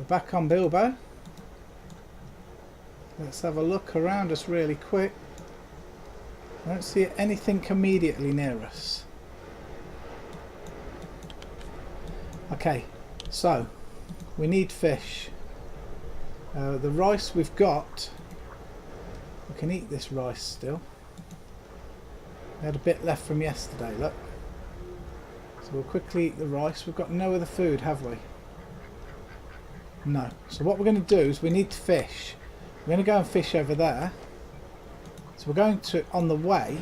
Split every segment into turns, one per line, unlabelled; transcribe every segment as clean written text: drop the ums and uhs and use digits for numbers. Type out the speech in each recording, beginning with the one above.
We're back on Bilbo. Let's have a look around us really quick. I don't see anything immediately near us. Okay, so we need fish. The rice we've got, we can eat this rice still. We had a bit left from yesterday, look. So we'll quickly eat the rice. We've got no other food, have we? No. So what we're going to do is we need to fish. We're going to go and fish over there. So we're going to, on the way,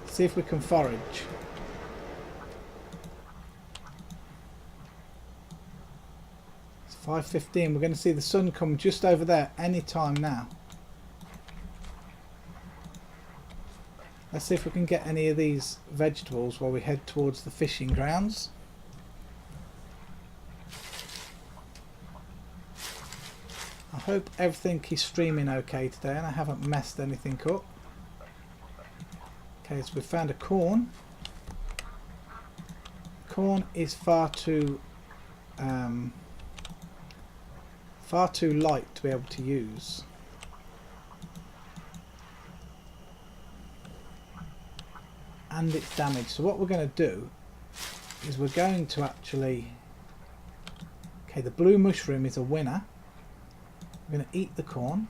see if we can forage. It's 5:15. We're going to see the sun come just over there any time now. Let's see if we can get any of these vegetables while we head towards the fishing grounds. I hope everything is streaming okay today and I haven't messed anything up. Okay, so we found a corn. Corn is far too light to be able to use. And it's damaged. So what we're going to do is we're going to actually... Okay, the blue mushroom is a winner. We're going to eat the corn.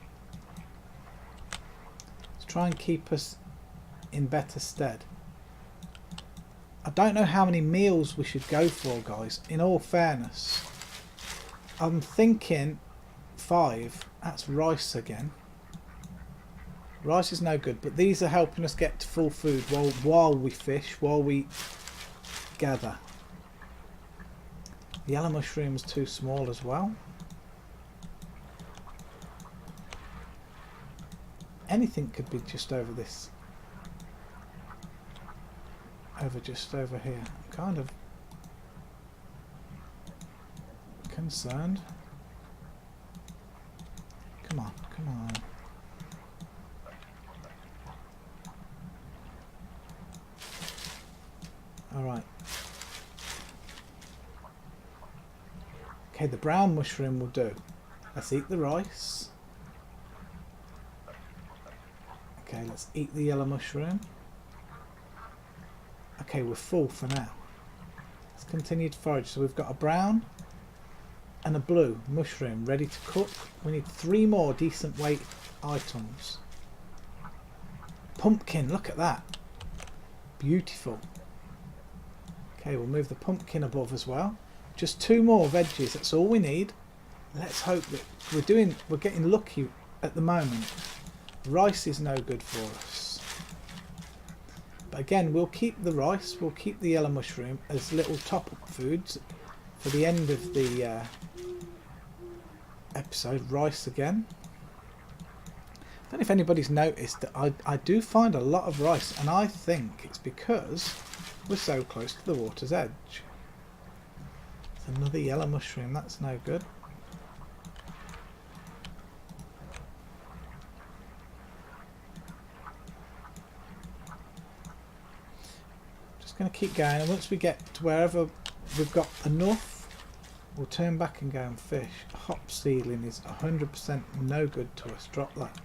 Let's try and keep us in better stead. I don't know how many meals we should go for, guys. In all fairness, I'm thinking 5. That's rice again. Rice is no good, but these are helping us get to full food while we fish, while we gather. The yellow mushroom's too small as well. Anything could be just over this. Just over here. I'm kind of concerned. Come on, come on. Alright. Okay, the brown mushroom will do. Let's eat the rice. Okay, let's eat the yellow mushroom. Okay, we're full for now. Let's continue to forage. So we've got a brown and a blue mushroom ready to cook. We need 3 more decent weight items. Pumpkin, look at that. Beautiful. Okay, we'll move the pumpkin above as well. Just 2 more veggies, that's all we need. Let's hope that we're getting lucky at the moment. Rice is no good for us. But again, we'll keep the rice, we'll keep the yellow mushroom as little top-up foods for the end of the episode. Rice again. I don't know if anybody's noticed that I do find a lot of rice, and I think it's because we're so close to the water's edge. It's another yellow mushroom, that's no good. Just going to keep going, and once we get to wherever we've got enough, we'll turn back and go and fish. Hop seedling is 100% no good to us. Drop that.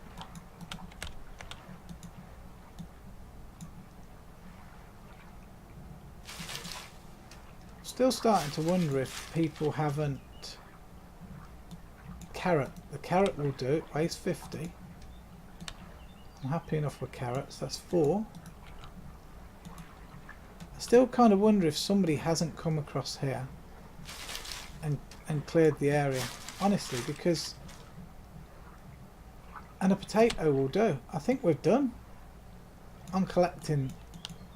Still starting to wonder if people haven't... Carrot. The carrot will do. It weighs 50. I'm happy enough with carrots. That's 4. I still kind of wonder if somebody hasn't come across here and cleared the area. Honestly, because... And a potato will do. I think we're done. I'm collecting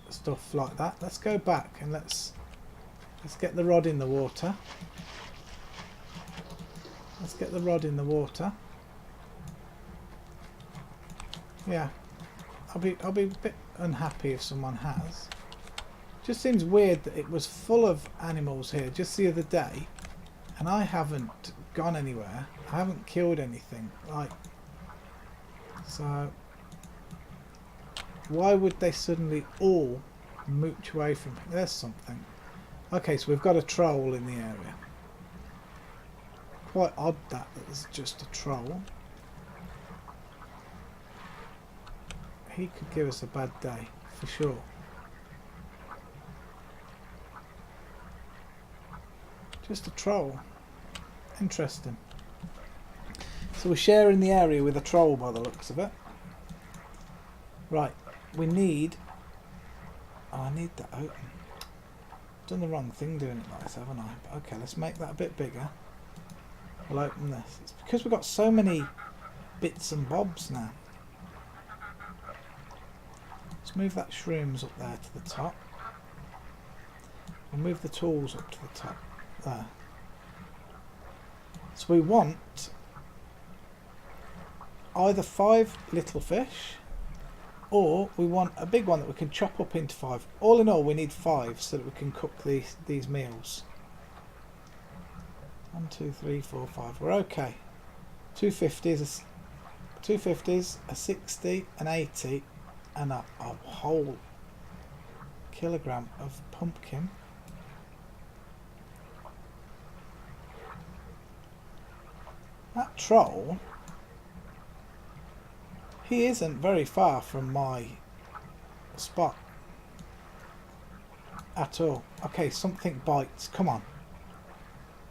stuff like that. Let's go back and let's get the rod in the water. Let's get the rod in the water. Yeah, I'll be a bit unhappy if someone has. Just seems weird that it was full of animals here just the other day, and I haven't gone anywhere. I haven't killed anything. Like, so why would they suddenly all mooch away from me? There's something. Okay, so we've got a troll in the area. quite odd that there's just a troll. He could give us a bad day, for sure. Just a troll. Interesting. So we're sharing the area with a troll by the looks of it. Right, we need... Oh, I need that open. I've done the wrong thing doing it like this, haven't I? But okay, let's make that a bit bigger. We'll open this. It's because we've got so many bits and bobs now. Let's move that shrooms up there to the top. We'll move the tools up to the top. There. So we want either 5 little fish, or we want a big one that we can chop up into 5. All in all, we need 5 so that we can cook these meals. 1, 2, 3, 4, 5. We're okay. 250s, 250s, a 60, an 80, and a whole kilogram of pumpkin. That troll, he isn't very far from my spot at all. Okay, something bites. Come on.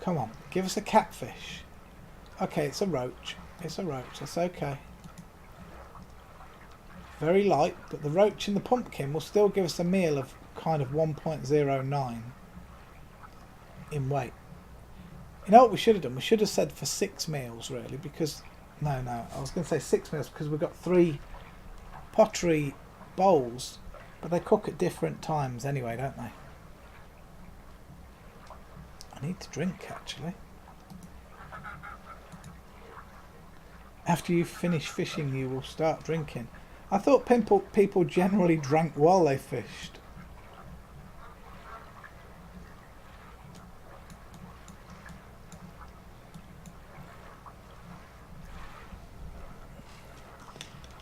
Come on. Give us a catfish. Okay, it's a roach. It's a roach. That's okay. Very light, but the roach and the pumpkin will still give us a meal of kind of 1.09 in weight. You know what we should have done? We should have said for 6 meals, really, because... No, I was going to say 6 meals because we've got 3 pottery bowls, but they cook at different times anyway, don't they? I need to drink, actually. After you finish fishing, you will start drinking. I thought people generally drank while they fished.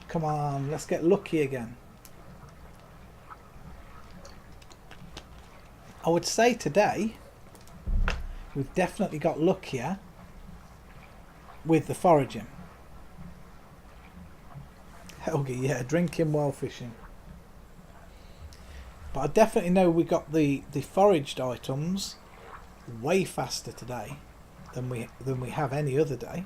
Come on, let's get lucky again. I would say today we've definitely got luckier with the foraging. Helgi, yeah, drinking while fishing. But I definitely know we got the foraged items way faster today than we have any other day.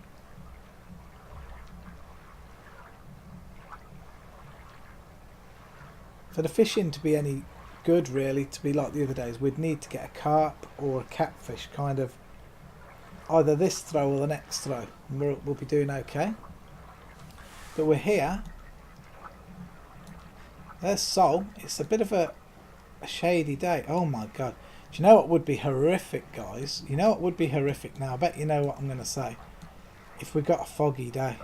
For the fishing to be any good, really, to be like the other days, we'd need to get a carp or a catfish, kind of either this throw or the next throw, and we'll be doing okay. But we're here. There's Sol. It's a bit of a shady day. Oh my god. Do you know what would be horrific, guys? You know what would be horrific now? I bet you know what I'm going to say. If we got a foggy day.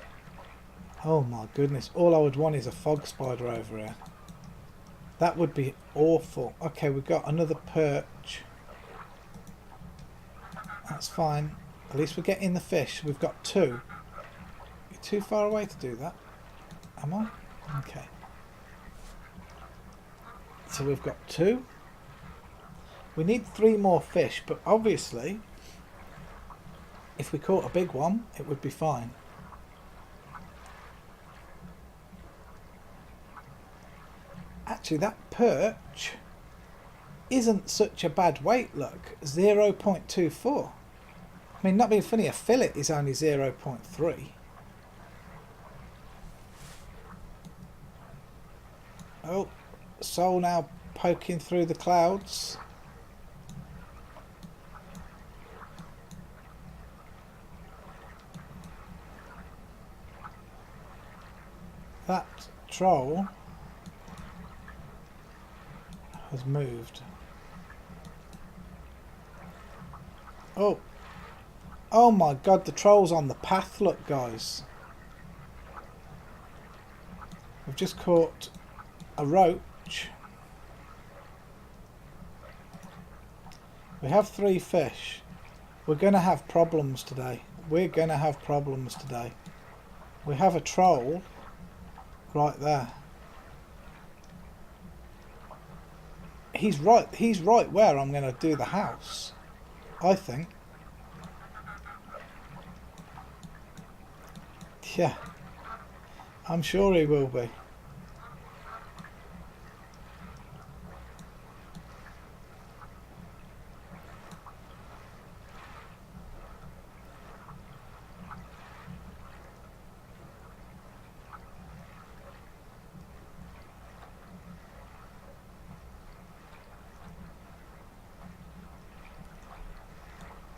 Oh my goodness. All I would want is a fog spider over here. That would be awful. Okay, we've got another perch. That's fine. At least we're getting the fish. We've got 2. You're too far away to do that. Am I? Okay. So we've got 2. We need 3 more fish, but obviously, if we caught a big one, it would be fine. Actually, that perch isn't such a bad weight, look. 0.24. I mean, not being funny, a fillet is only 0.3. Oh, Sol now poking through the clouds. That troll has moved. Oh. Oh my god, the troll's on the path, look guys. We've just caught a roach. We have 3 fish. We're going to have problems today. We're going to have problems today. We have a troll right there. He's right where I'm going to do the house, I think. Yeah, I'm sure he will be.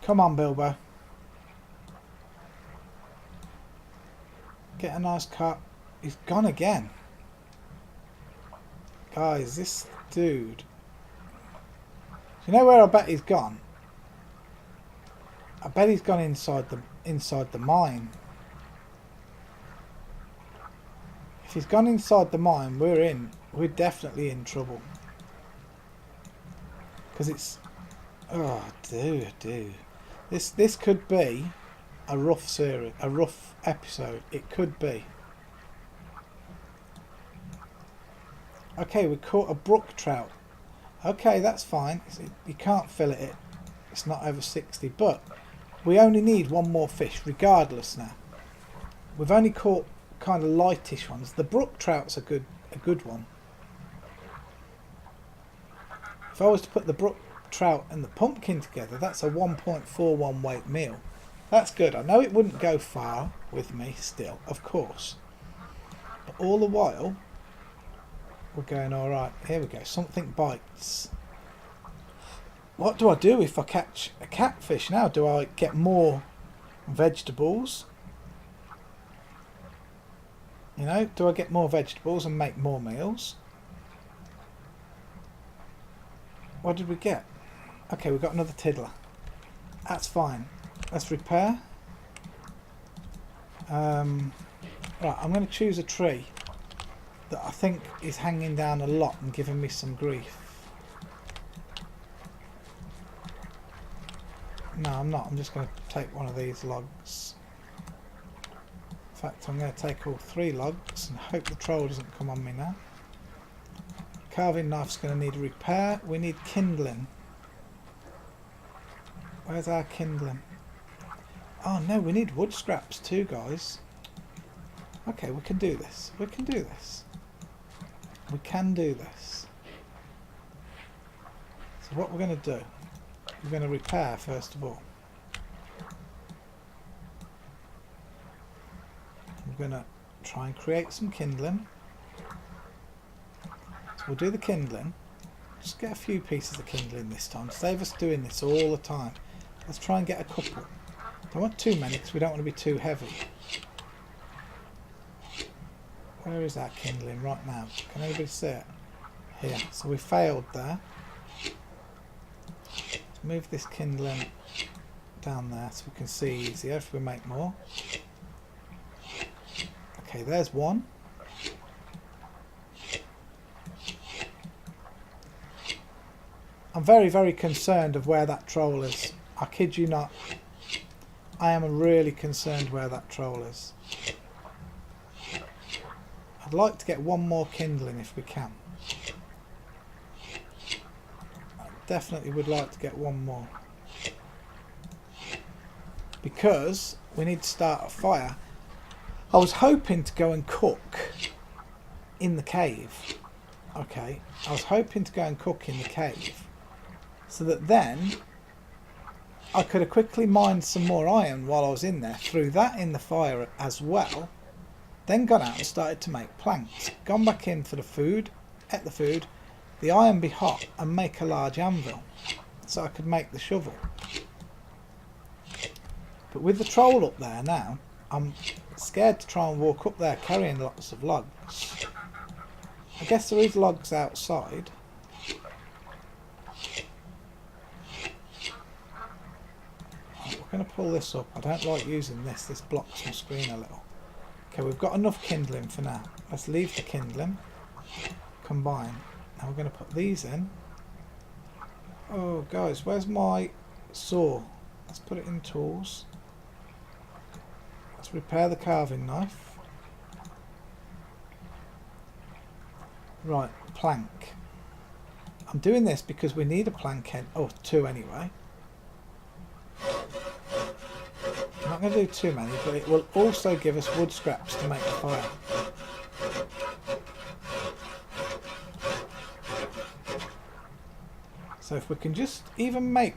Come on, Bilbo. Get a nice cut. He's gone again. Guys, this dude. Do you know where I bet he's gone? I bet he's gone inside the mine. If he's gone inside the mine, we're definitely in trouble. Because it's, oh dude. This could be a rough series, a rough episode. It could be. Okay, we caught a brook trout. Okay, that's fine. You can't fillet it. It's not over 60, but we only need one more fish regardless now. We've only caught kind of lightish ones. The brook trout's a good one. If I was to put the brook trout and the pumpkin together, that's a 1.41 weight meal. That's good. I know it wouldn't go far with me still, of course. But all the while, we're going alright. Here we go. Something bites. What do I do if I catch a catfish now? Do I get more vegetables? You know, do I get more vegetables and make more meals? What did we get? Okay, we've got another tiddler. That's fine. Let's repair. Right, I'm going to choose a tree that I think is hanging down a lot and giving me some grief. No, I'm not. I'm just going to take one of these logs. In fact, I'm going to take all 3 logs and hope the troll doesn't come on me now. Carving knife's going to need a repair. We need kindling. Where's our kindling? Oh no, we need wood scraps too, guys. Okay, we can do this. We can do this. We can do this. So what we're going to do, we're going to repair first of all. We're going to try and create some kindling. So we'll do the kindling. Just get a few pieces of kindling this time. Save us doing this all the time. Let's try and get a couple. Don't want too many because we don't want to be too heavy. Where is our kindling right now? Can anybody see it? Here. So we failed there. Let's move this kindling down there so we can see easier if we make more. Okay, there's one. I'm very, very concerned of where that troll is. I kid you not. I am really concerned where that troll is. I'd like to get one more kindling if we can. I definitely would like to get one more. Because we need to start a fire. I was hoping to go and cook in the cave. Okay, I was hoping to go and cook in the cave. So that then I could have quickly mined some more iron while I was in there, threw that in the fire as well, then gone out and started to make planks, gone back in for the food, ate the food, the iron be hot and make a large anvil so I could make the shovel. But with the troll up there now, I'm scared to try and walk up there carrying lots of logs. I guess there is logs outside. I'm going to pull this up. I don't like using this. This blocks my screen a little. Okay, we've got enough kindling for now. Let's leave the kindling. Combine. Now we're going to put these in. Oh, guys, where's my saw? Let's put it in tools. Let's repair the carving knife. Right, plank. I'm doing this because we need a plank end. Oh, 2 anyway. not going to do too many, but it will also give us wood scraps to make a fire. So if we can just even make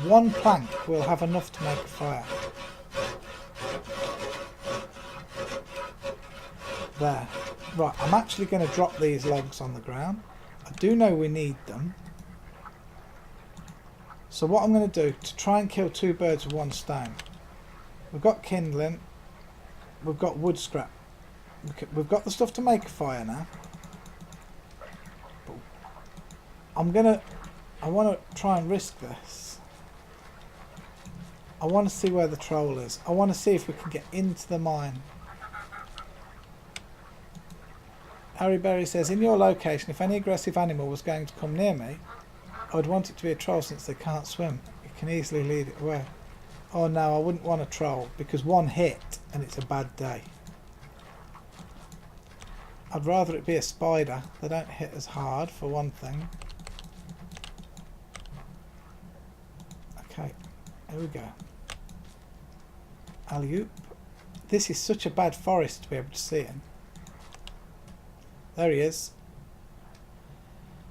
one plank, we'll have enough to make a fire. There. Right, I'm actually going to drop these logs on the ground. I do know we need them. So what I'm going to do to try and kill two birds with one stone. We've got kindling. We've got wood scrap. We've got the stuff to make a fire now. I want to try and risk this. I want to see where the troll is. I want to see if we can get into the mine. Harry Berry says, in your location, if any aggressive animal was going to come near me, I would want it to be a troll since they can't swim. You can easily lead it away. Oh no, I wouldn't want a troll because one hit and it's a bad day. I'd rather it be a spider. They don't hit as hard for one thing. Okay, here we go. Alley-oop. This is such a bad forest to be able to see in. There he is.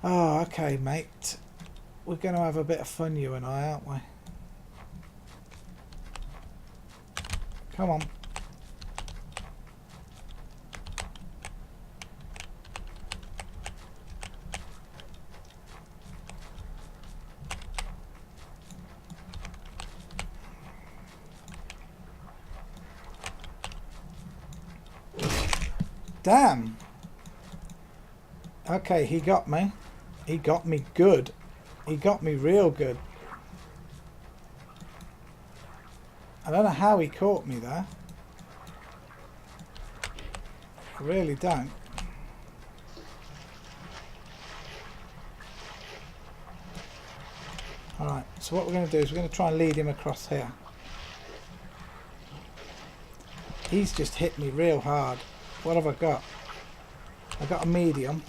Oh, okay, mate. We're going to have a bit of fun, you and I, aren't we? Come on. Damn. Okay, he got me. He got me good. He got me real good. I don't know how he caught me there. I really don't. Alright, so what we're going to do is we're going to try and lead him across here. He's just hit me real hard. What have I got? I got a medium.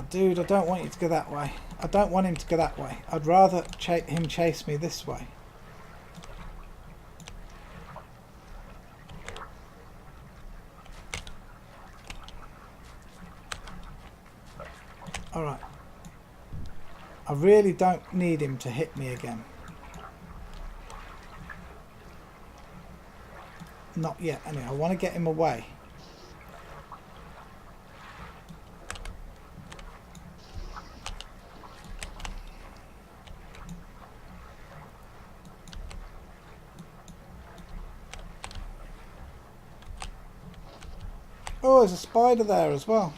Dude, I don't want you to go that way. I don't want him to go that way. I'd rather him chase me this way. Alright. I really don't need him to hit me again. Not yet. Anyway, I want to get him away. Oh, there's a spider there as well.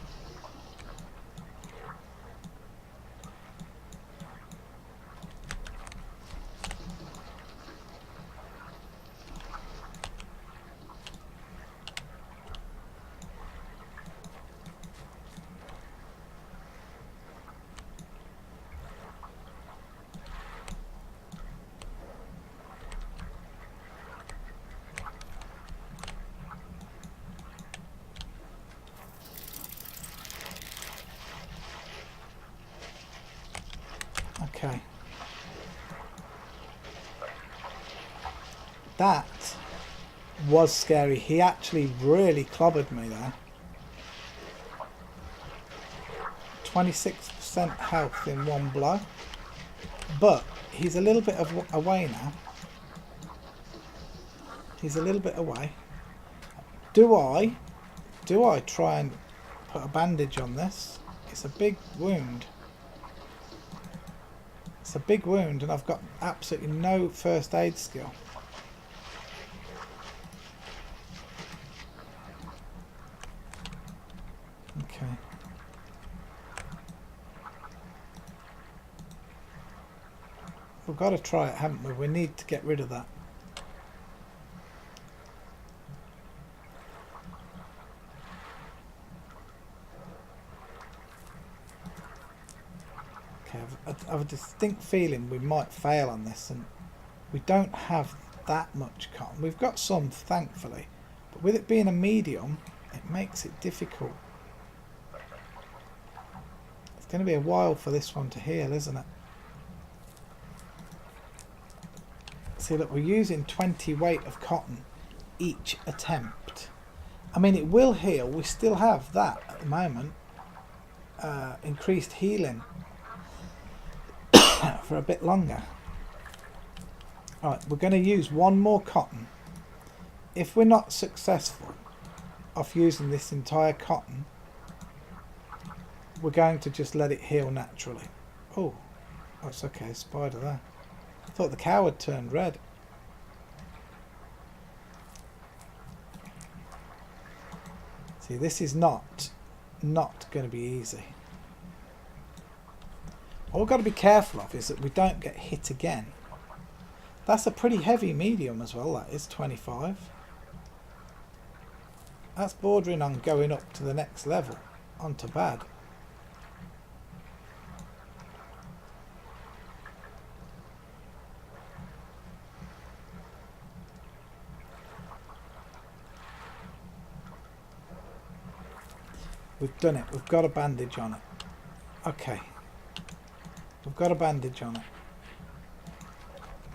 Okay. That was scary. He actually really clobbered me there. 26% health in one blow. But he's a little bit away now. He's a little bit away. Do I try and put a bandage on this? It's a big wound. It's a big wound and I've got absolutely no first aid skill. Okay. We've got to try it, haven't we? We need to get rid of that. Okay, I have a distinct feeling we might fail on this, and we don't have that much cotton. We've got some, thankfully, but with it being a medium, it makes it difficult. going to be a while for this one to heal, isn't it? See, look, we're using 20 weight of cotton each attempt. I mean, it will heal. We still have that at the moment. Increased healing for a bit longer. Alright, we're going to use one more cotton. If we're not successful of using this entire cotton, we're going to just let it heal naturally. Oh, it's okay, spider there. I thought the cow had turned red. See, this is not going to be easy. What we've got to be careful of is that we don't get hit again. That's a pretty heavy medium as well, that is 25. That's bordering on going up to the next level, onto bad. We've done it. We've got a bandage on it. Okay. We've got a bandage on it.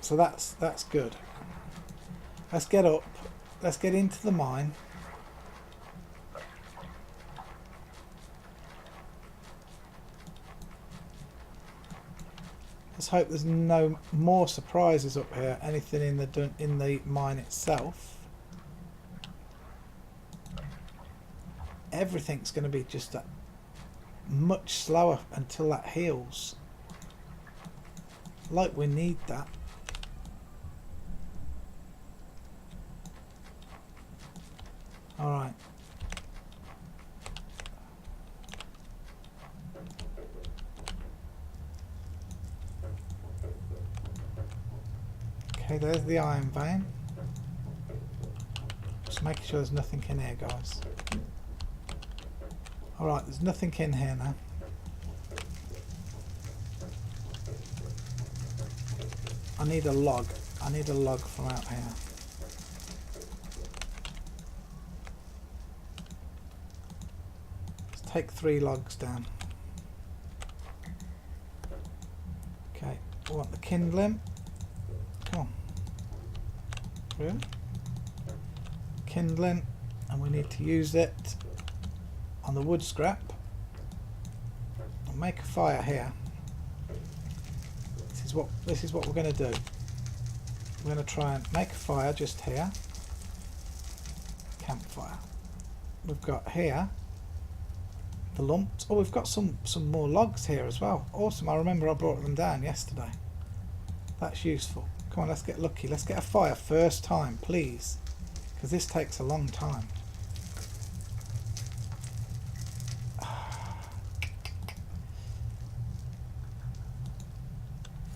So that's good. Let's get up. Let's get into the mine. Let's hope there's no more surprises up here. Anything in the mine itself. Everything's going to be just that much slower until that heals. Like we need that. Alright. Okay, there's the iron vein. Just making sure there's nothing in here, guys. Alright, there's nothing in here now. I need a log. I need a log from out here. Let's take 3 logs down. Okay, we want the kindling. Come on. Really? Kindling, and we need to use it on the wood scrap. I'll make a fire here. This is what we're going to do. We're going to try and make a fire just here. Campfire. We've got here the lumps. Oh, we've got some more logs here as well. Awesome. I remember I brought them down yesterday. That's useful. Come on, let's get lucky. Let's get a fire first time, please, because this takes a long time.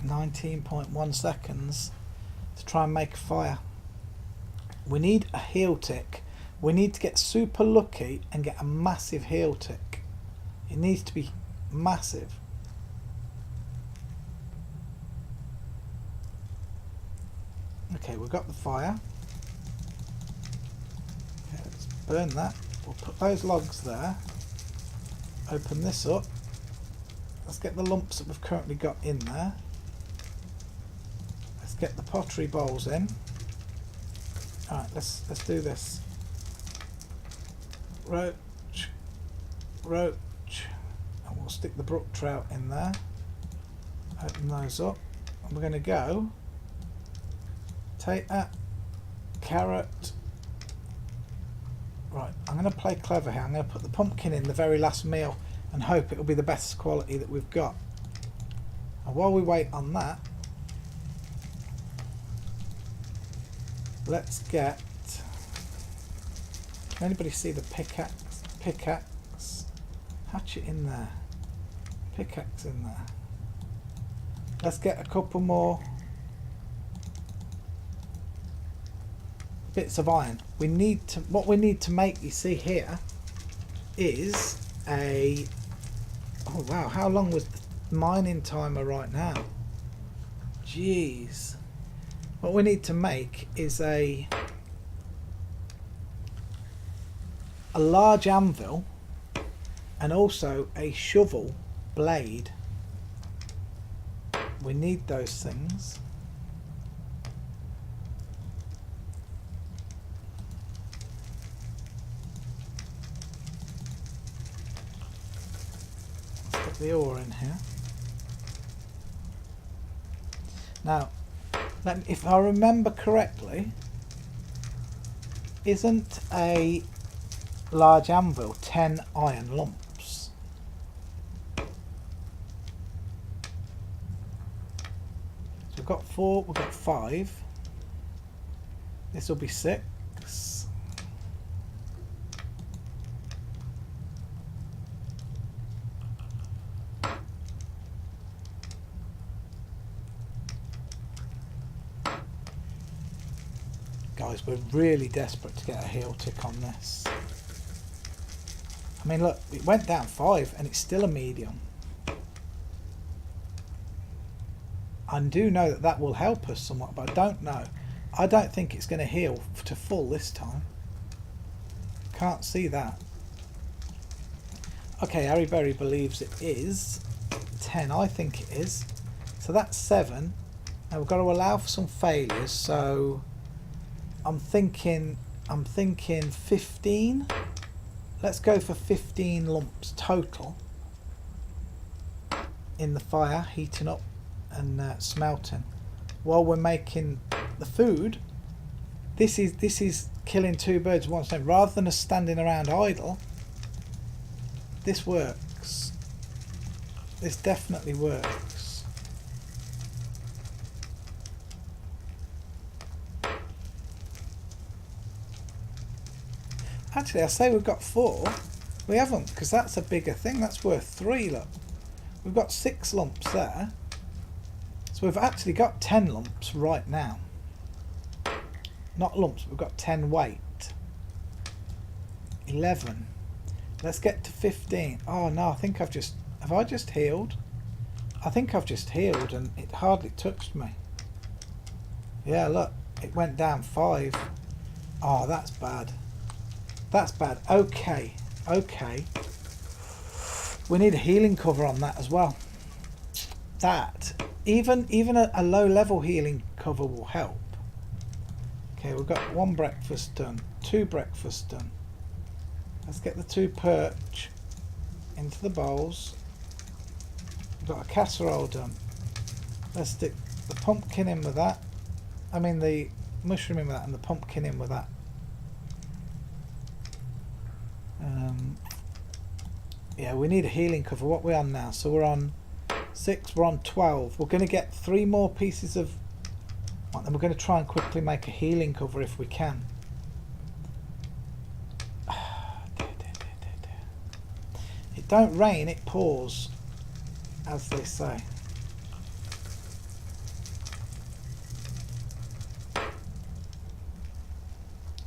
19.1 seconds to try and make a fire. We need a heal tick. We need to get super lucky and get a massive heal tick. It needs to be massive. Okay, we've got the fire. Okay, let's burn that. We'll put those logs there. Open this up. Let's get the lumps that we've currently got in there. Let's get the pottery bowls in. Alright, let's do this. Roach, roach, and we'll stick the brook trout in there. Open those up, and we're going to go take that carrot. Right, I'm going to play clever here. I'm going to put the pumpkin in the very last meal and hope it'll be the best quality that we've got. And while we wait on that, let's get... Can anybody see the pickaxe? Pickaxe. Hatchet in there. Pickaxe in there. Let's get a couple more bits of iron. We need to... What we need to make, you see here, is a... Oh wow, how long was the mining timer right now? Jeez. What we need to make is a large anvil and also a shovel blade. We need those things. Let's get the ore in here. Now, if I remember correctly, isn't a large anvil 10 iron lumps? So we've got 4, we've got 5. This will be 6. Guys, we're really desperate to get a heal tick on this. I mean, look, it went down 5 and it's still a medium. I do know that that will help us somewhat, but I don't know. I don't think it's going to heal to full this time. Can't see that. Okay, Harry Berry believes it is 10. I think it is. So that's 7. Now we've got to allow for some failures. So I'm thinking 15. Let's go for 15 lumps total in the fire, heating up and smelting while we're making the food. This is killing 2 birds with one stone. Rather than us standing around idle, this works. This definitely works. Actually, I say we've got 4. We haven't, because that's a bigger thing. That's worth 3. Look, we've got 6 lumps there. So we've actually got 10 lumps right now. Not lumps, we've got 10 weight. 11. Let's get to 15. Oh no, I think I've just... Have I just healed? I think I've just healed and it hardly touched me. Yeah, look, it went down 5. Oh, that's bad. That's bad. Okay, okay. We need a healing cover on that as well. That, even a low level healing cover will help. Okay, we've got 1 breakfast done, 2 breakfasts done. Let's get the 2 perch into the bowls. We've got a casserole done. Let's stick the pumpkin in with that. I mean the mushroom in with that and the pumpkin in with that. Yeah, we need a healing cover. What are we on now? So we're on 6, we're on 12. We're going to get 3 more pieces of... And then we're going to try and quickly make a healing cover if we can. It don't rain, it pours, as they say.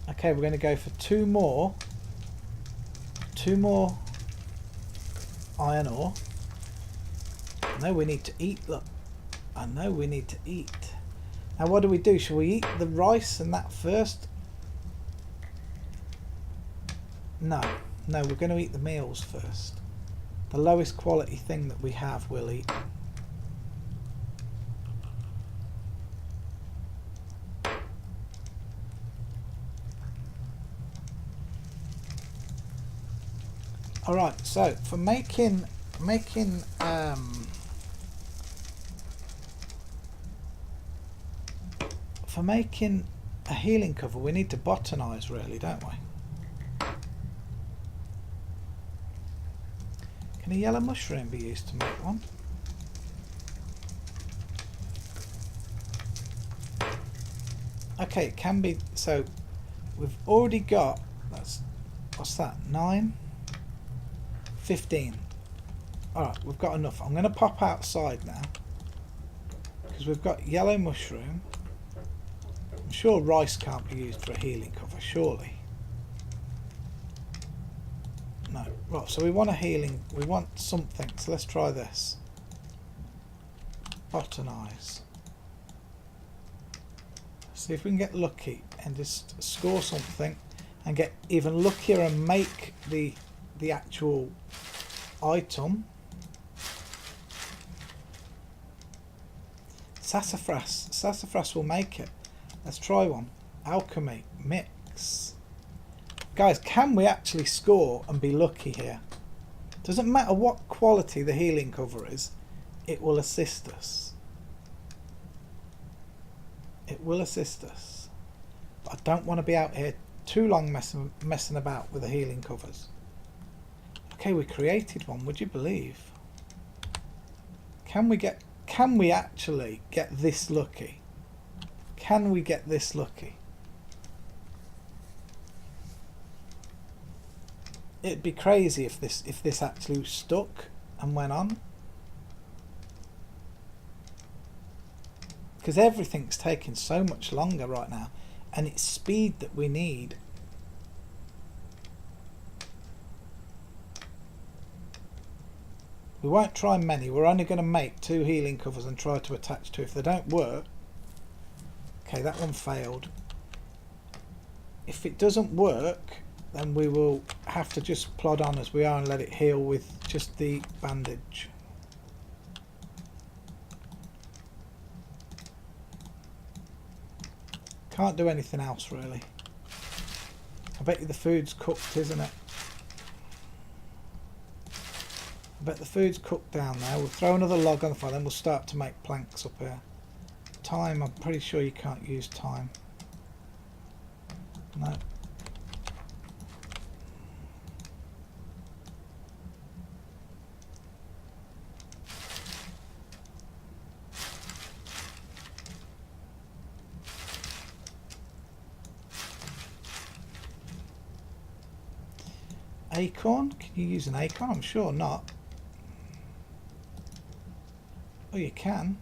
Okay, we're going to go for 2 more. 2 more iron ore. I know we need to eat, look. I know we need to eat. Now what do we do? Shall we eat the rice and that first? No. No, we're going to eat the meals first. The lowest quality thing that we have we'll eat. Alright, so for making a healing cover we need to botanize, really, don't we? Can a yellow mushroom be used to make one? Okay, it can be. So we've already got, what's that, 9? 15. Alright, we've got enough. I'm going to pop outside now because we've got yellow mushroom. I'm sure rice can't be used for a healing cover, surely. No. Right, so we want a healing, we want something, so let's try this. Botanize. See if we can get lucky and just score something and get even luckier and make the actual item. Sassafras. Sassafras will make it. Let's try one. Alchemy. Mix. Guys, can we actually score and be lucky here? Doesn't matter what quality the healing cover is, it will assist us. It will assist us. But I don't want to be out here too long messing about with the healing covers. Okay, we created one, would you believe? Can we actually get this lucky? Can we get this lucky? It'd be crazy if this actually stuck and went on. Because everything's taking so much longer right now, and it's speed that we need. We won't try many. We're only going to make 2 healing covers and try to attach 2. If they don't work, okay, that one failed. If it doesn't work, then we will have to just plod on as we are and let it heal with just the bandage. Can't do anything else really. I bet you the food's cooked, isn't it? I bet the food's cooked down there. We'll throw another log on the fire, then we'll start to make planks up here. Time, I'm pretty sure you can't use time. No. Acorn? Can you use an acorn? I'm sure not. Oh, you can.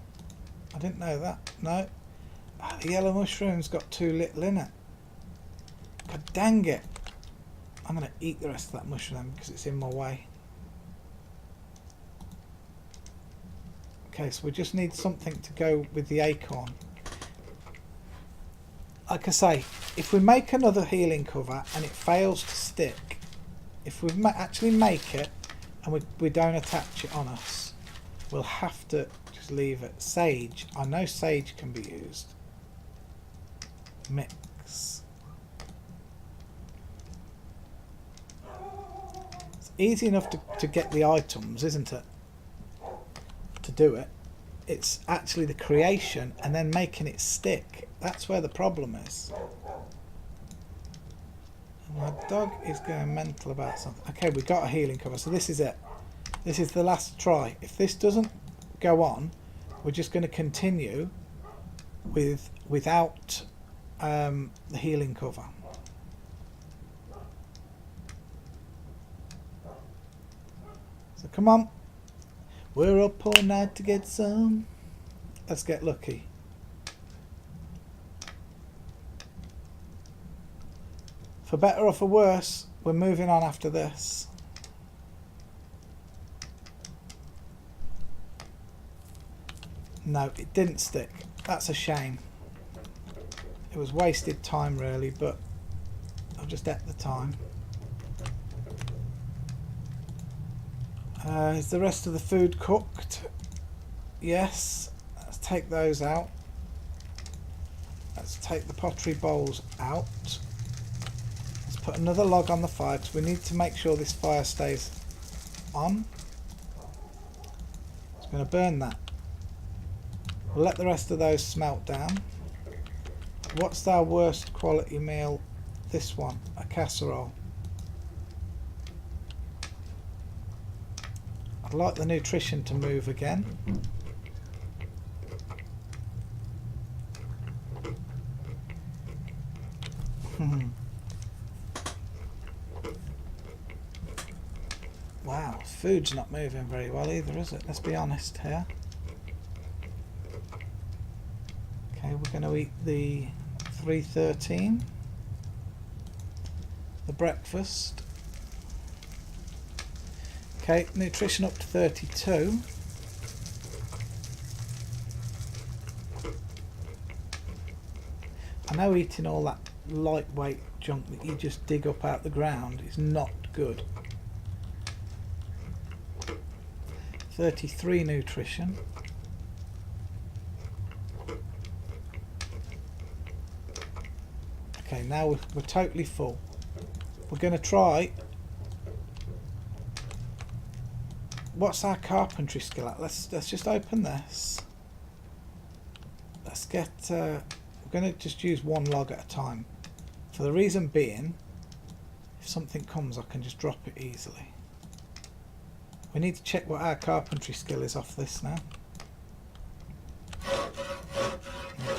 I didn't know that. No. Ah, the yellow mushroom's got too little in it. God dang it. I'm going to eat the rest of that mushroom because it's in my way. Okay, so we just need something to go with the acorn. Like I say, if we make another healing cover and it fails to stick, if we actually make it and we don't attach it on us, we'll have to just leave it. Sage. I know sage can be used. Mix. It's easy enough to get the items, isn't it? To do it. It's actually the creation and then making it stick. That's where the problem is. My dog is going mental about something. Okay, we got a healing cover, so this is it. This is the last try. If this doesn't go on, we're just going to continue without the healing cover. So come on. We're up all night to get some. Let's get lucky. For better or for worse, we're moving on after this. No, it didn't stick. That's a shame. It was wasted time really, but I've just ate the time. Is the rest of the food cooked? Yes. Let's take those out. Let's take the pottery bowls out. Put another log on the fire because we need to make sure this fire stays on. It's going to burn that. We'll let the rest of those smelt down. What's our worst quality meal? This one, a casserole. I'd like the nutrition to move again. Wow, food's not moving very well either, is it? Let's be honest here. Okay, we're going to eat the 313, the breakfast. Okay, nutrition up to 32. I know eating all that lightweight junk that you just dig up out the ground is not good. 33 nutrition. Okay, now we're totally full. We're going to try... What's our carpentry skill at? Let's just open this. Let's get... we're going to just use one log at a time. For the reason being, if something comes, I can just drop it easily. We need to check what our carpentry skill is off this now.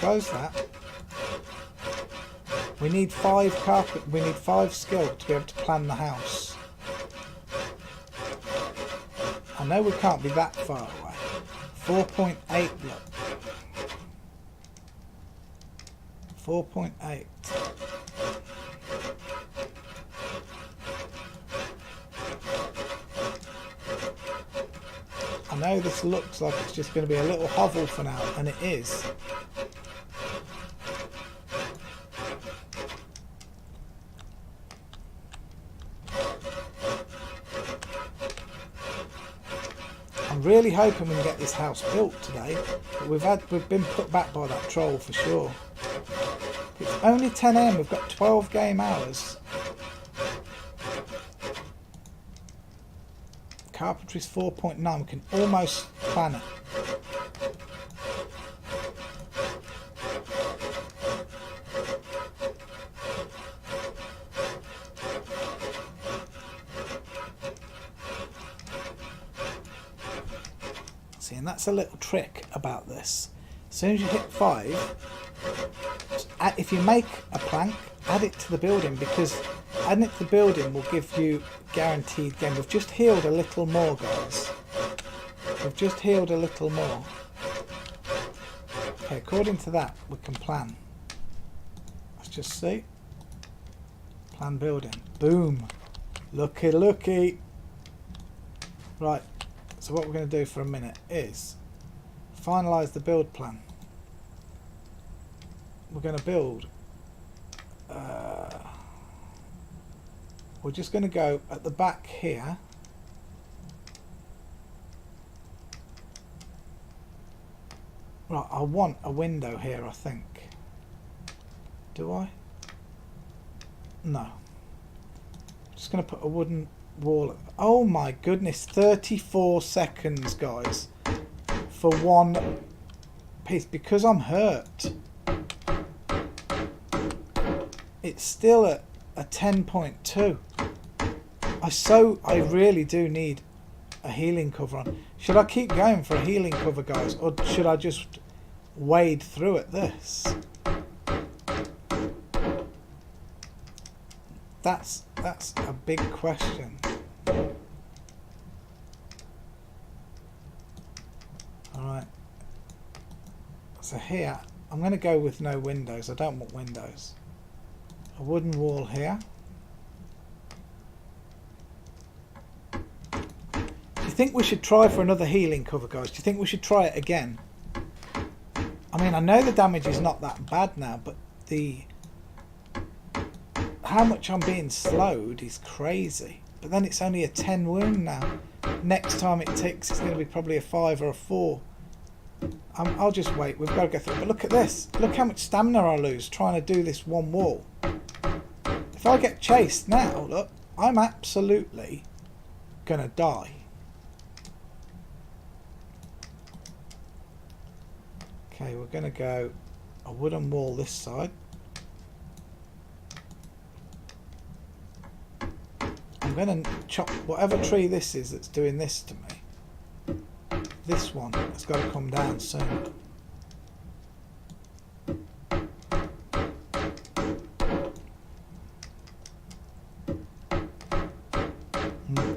Close that. We need 5 skill to be able to plan the house. I know we can't be that far away. 4.8 look. 4.8. I know this looks like it's just going to be a little hovel for now, and it is. I'm really hoping we can get this house built today, but we've been put back by that troll for sure. It's only 10 AM, we've got 12 game hours. Carpentry's 4.9, we can almost plan it. See, and that's a little trick about this. As soon as you hit 5, if you make a plank, add it to the building, because adding it to the building will give you guaranteed game. We've just healed a little more, guys. We've just healed a little more. Okay, according to that, we can plan. Let's just see. Plan building. Boom. Looky, looky. Right. So what we're going to do for a minute is finalise the build plan. We're going to build. We're just going to go at the back here. Right, I want a window here, I think. Do I? No. Just going to put a wooden wall. Oh my goodness, 34 seconds, guys, for one piece. Because I'm hurt, it's still at a 10.2. I really do need a healing cover on. Should I keep going for a healing cover, guys, or should I just wade through at this? That's a big question. Alright. So here, I'm going to go with no windows. I don't want windows. A wooden wall here. Do you think we should try for another healing cover, guys? Do you think we should try it again? I mean, I know the damage is not that bad now, but how much I'm being slowed is crazy. But then it's only a 10 wound now. Next time it ticks, it's going to be probably a 5 or a 4. I'll just wait. We've got to go through. But look at this. Look how much stamina I lose trying to do this one wall. If I get chased now, look, I'm absolutely going to die. Okay, we're going to go a wooden wall this side. I'm going to chop whatever tree this is that's doing this to me. This one has got to come down soon.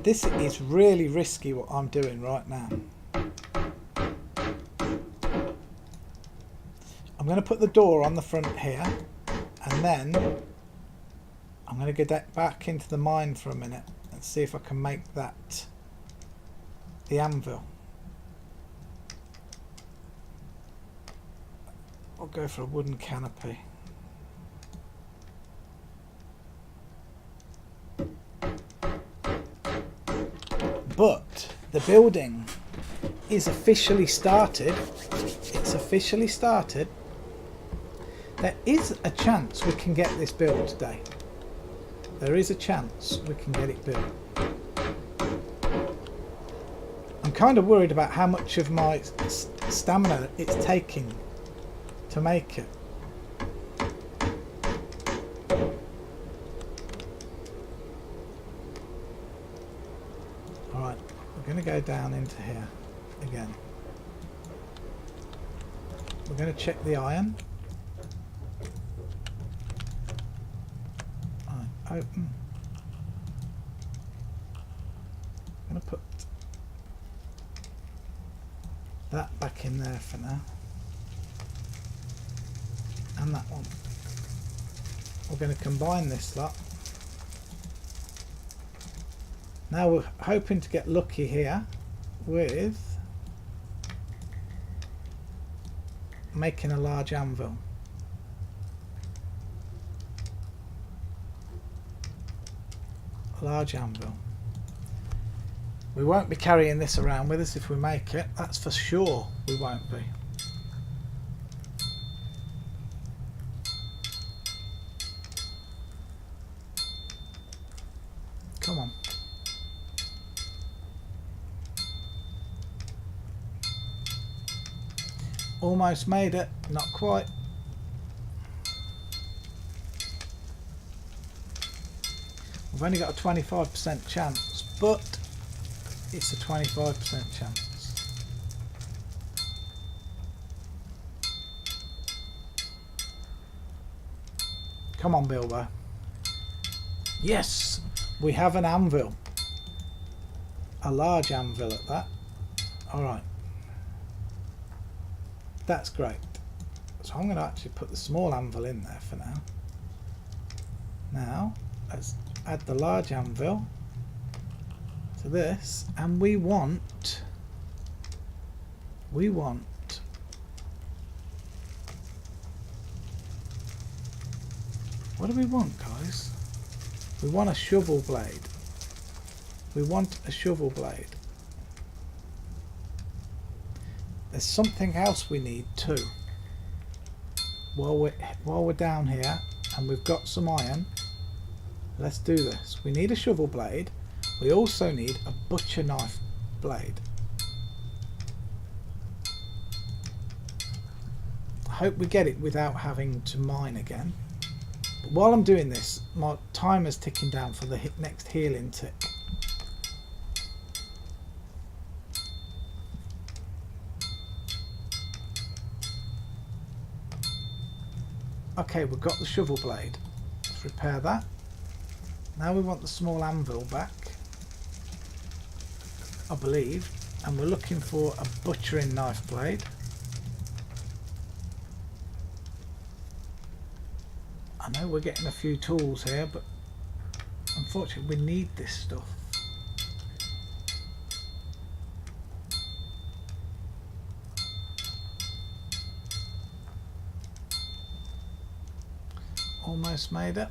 This is really risky what I'm doing right now. I'm going to put the door on the front here, and then I'm going to get back into the mine for a minute and see if I can make that the anvil. I'll go for a wooden canopy. But the building is officially started. It's officially started. There is a chance we can get this built today. There is a chance we can get it built. I'm kind of worried about how much of my stamina it's taking to make it. Alright, we're going to go down into here again. We're going to check the iron. Right, open. I'm going to put that back in there for now. And that one. We're going to combine this lot. Now we're hoping to get lucky here with making a large anvil. A large anvil. We won't be carrying this around with us if we make it, that's for sure we won't be. Come on. Almost made it, not quite. We've only got a 25% chance, but it's a 25% chance. Come on, Bilbo. Yes, we have an anvil. A large anvil at that. Alright. That's great. So I'm going to actually put the small anvil in there for now. Now, let's add the large anvil to this, and we want what do we want, guys? We want a shovel blade. We want a shovel blade. There's something else we need too. While we're down here and we've got some iron, let's do this. We need a shovel blade. We also need a butcher knife blade. I hope we get it without having to mine again. But while I'm doing this, my timer's ticking down for the next healing tick. Okay, we've got the shovel blade. Let's repair that. Now we want the small anvil back, I believe, and we're looking for a butchering knife blade. I know we're getting a few tools here, but unfortunately we need this stuff. Almost made it.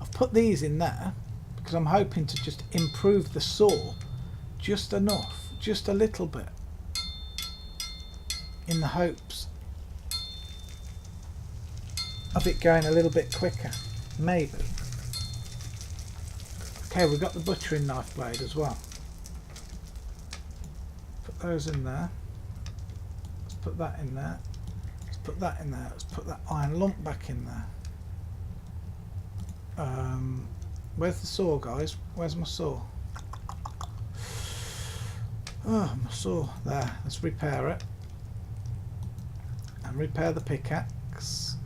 I've put these in there because I'm hoping to just improve the saw just enough, just a little bit, in the hopes of it going a little bit quicker, maybe. Okay, we've got the butchering knife blade as well. Put those in there. Let's put that in there. Put that in there. Let's put that iron lump back in there. Where's the saw, guys? Where's my saw? Oh, my saw. There. Let's repair it. And repair the pickaxe.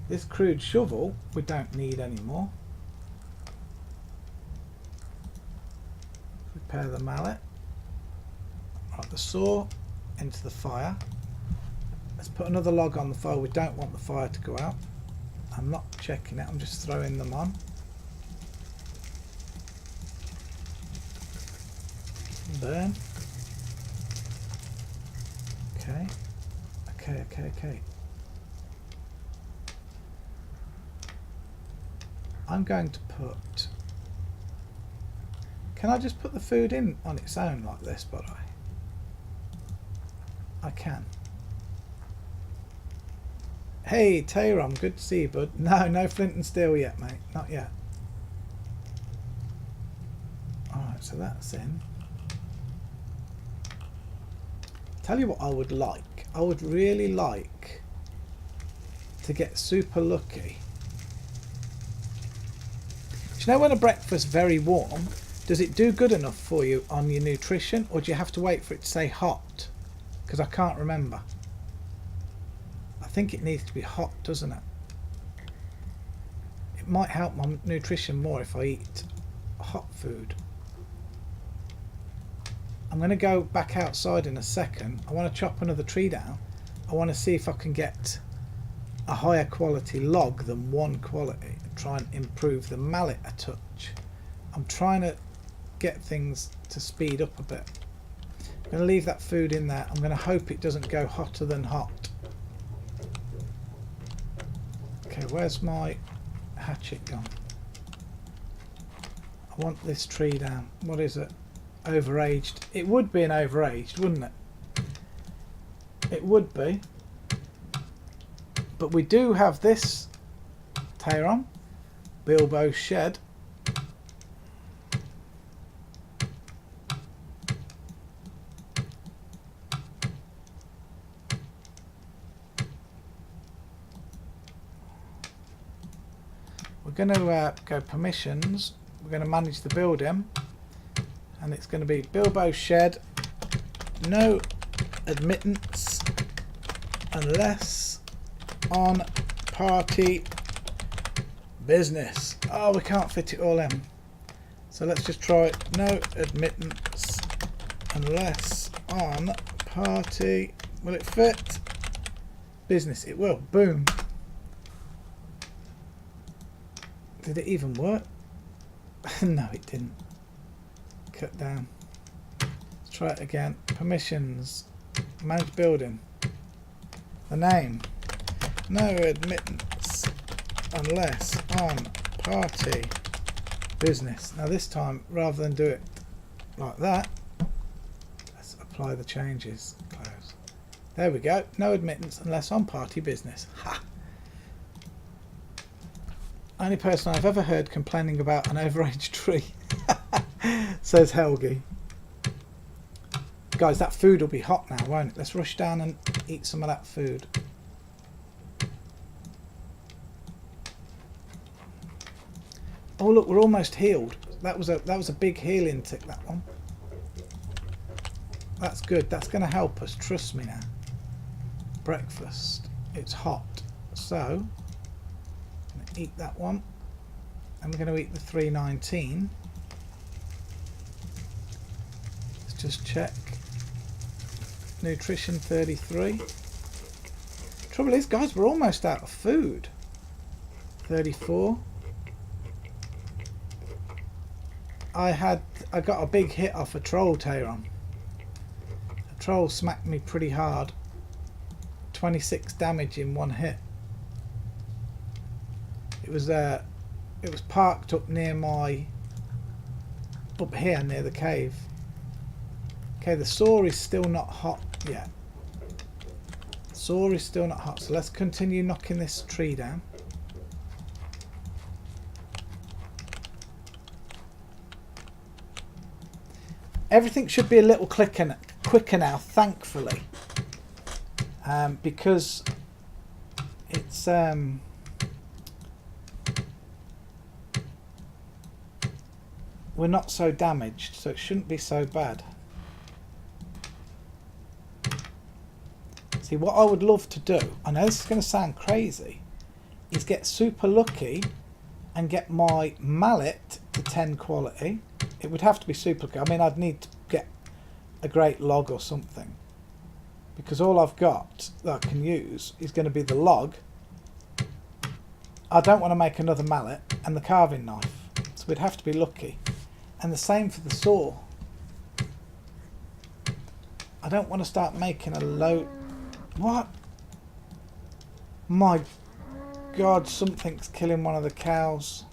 This crude shovel we don't need anymore. Repair the mallet. Right, the saw into the fire. Let's put another log on the fire. We don't want the fire to go out. I'm not checking it, I'm just throwing them on. Burn. Okay. Okay. I'm going to put... Can I just put the food in on its own like this, by the way? I can. Hey, Tayron, good to see you, bud. No, no flint and steel yet, mate. Not yet. Alright, so that's in. Tell you what I would like. I would really like to get super lucky. Do you know when a breakfast's very warm, does it do good enough for you on your nutrition, or do you have to wait for it to say hot? Because I can't remember. I think it needs to be hot, doesn't it? It might help my nutrition more if I eat hot food. I'm going to go back outside in a second. I want to chop another tree down. I want to see if I can get a higher quality log than one quality. Try and improve the mallet a touch. I'm trying to get things to speed up a bit. I'm going to leave that food in there. I'm going to hope it doesn't go hotter than hot. Okay, where's my hatchet gone? I want this tree down. What is it? Overaged. It would be an overaged, wouldn't it? It would be. But we do have this Tayron, Bilbo's shed. We're going to go permissions. We're going to manage the building. And it's going to be Bilbo's shed, no admittance unless on party business. Oh, we can't fit it all in. So let's just try no admittance unless on party. Will it fit? Business. It will. Boom. Did it even work? No, it didn't. Cut down. Let's try it again. Permissions. Manage building. The name. No admittance unless on party business. Now this time, rather than do it like that, let's apply the changes. Close. There we go. No admittance unless on party business. Ha! Only person I've ever heard complaining about an overaged tree. Says Helgi. Guys, that food will be hot now, won't it? Let's rush down and eat some of that food. Oh look, we're almost healed. That was a big healing tick, that one. That's good. That's going to help us. Trust me now. Breakfast. It's hot. So, I'm going to eat that one. And we're going to eat the 319. Just check. Nutrition 33. Trouble is, guys, we're almost out of food. 34. I got a big hit off a troll, Tayron. A troll smacked me pretty hard. 26 damage in one hit. It was parked up near up here near the cave. Okay, the saw is still not hot yet. The saw is still not hot, so let's continue knocking this tree down. Everything should be a little quicker now, thankfully, because it's we're not so damaged, so it shouldn't be so bad. See, what I would love to do, I know this is going to sound crazy, is get super lucky and get my mallet to 10 quality. It would have to be super lucky. I mean, I'd need to get a great log or something, because all I've got that I can use is going to be the log. I don't want to make another mallet and the carving knife, so we'd have to be lucky. And the same for the saw. I don't want to start making a load. What? My God, something's killing one of the cows.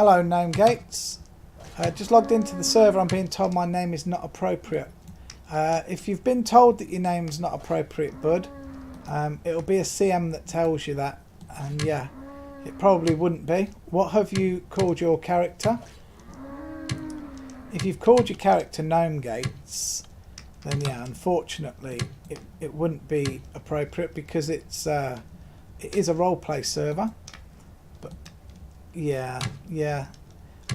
Hello, Gnome Gates. Just logged into the server. I'm being told my name is not appropriate. If you've been told that your name's not appropriate, bud, it'll be a CM that tells you that. And yeah, it probably wouldn't be. What have you called your character? If you've called your character Gnome Gates, then yeah, unfortunately, it wouldn't be appropriate because it is a roleplay server. But yeah.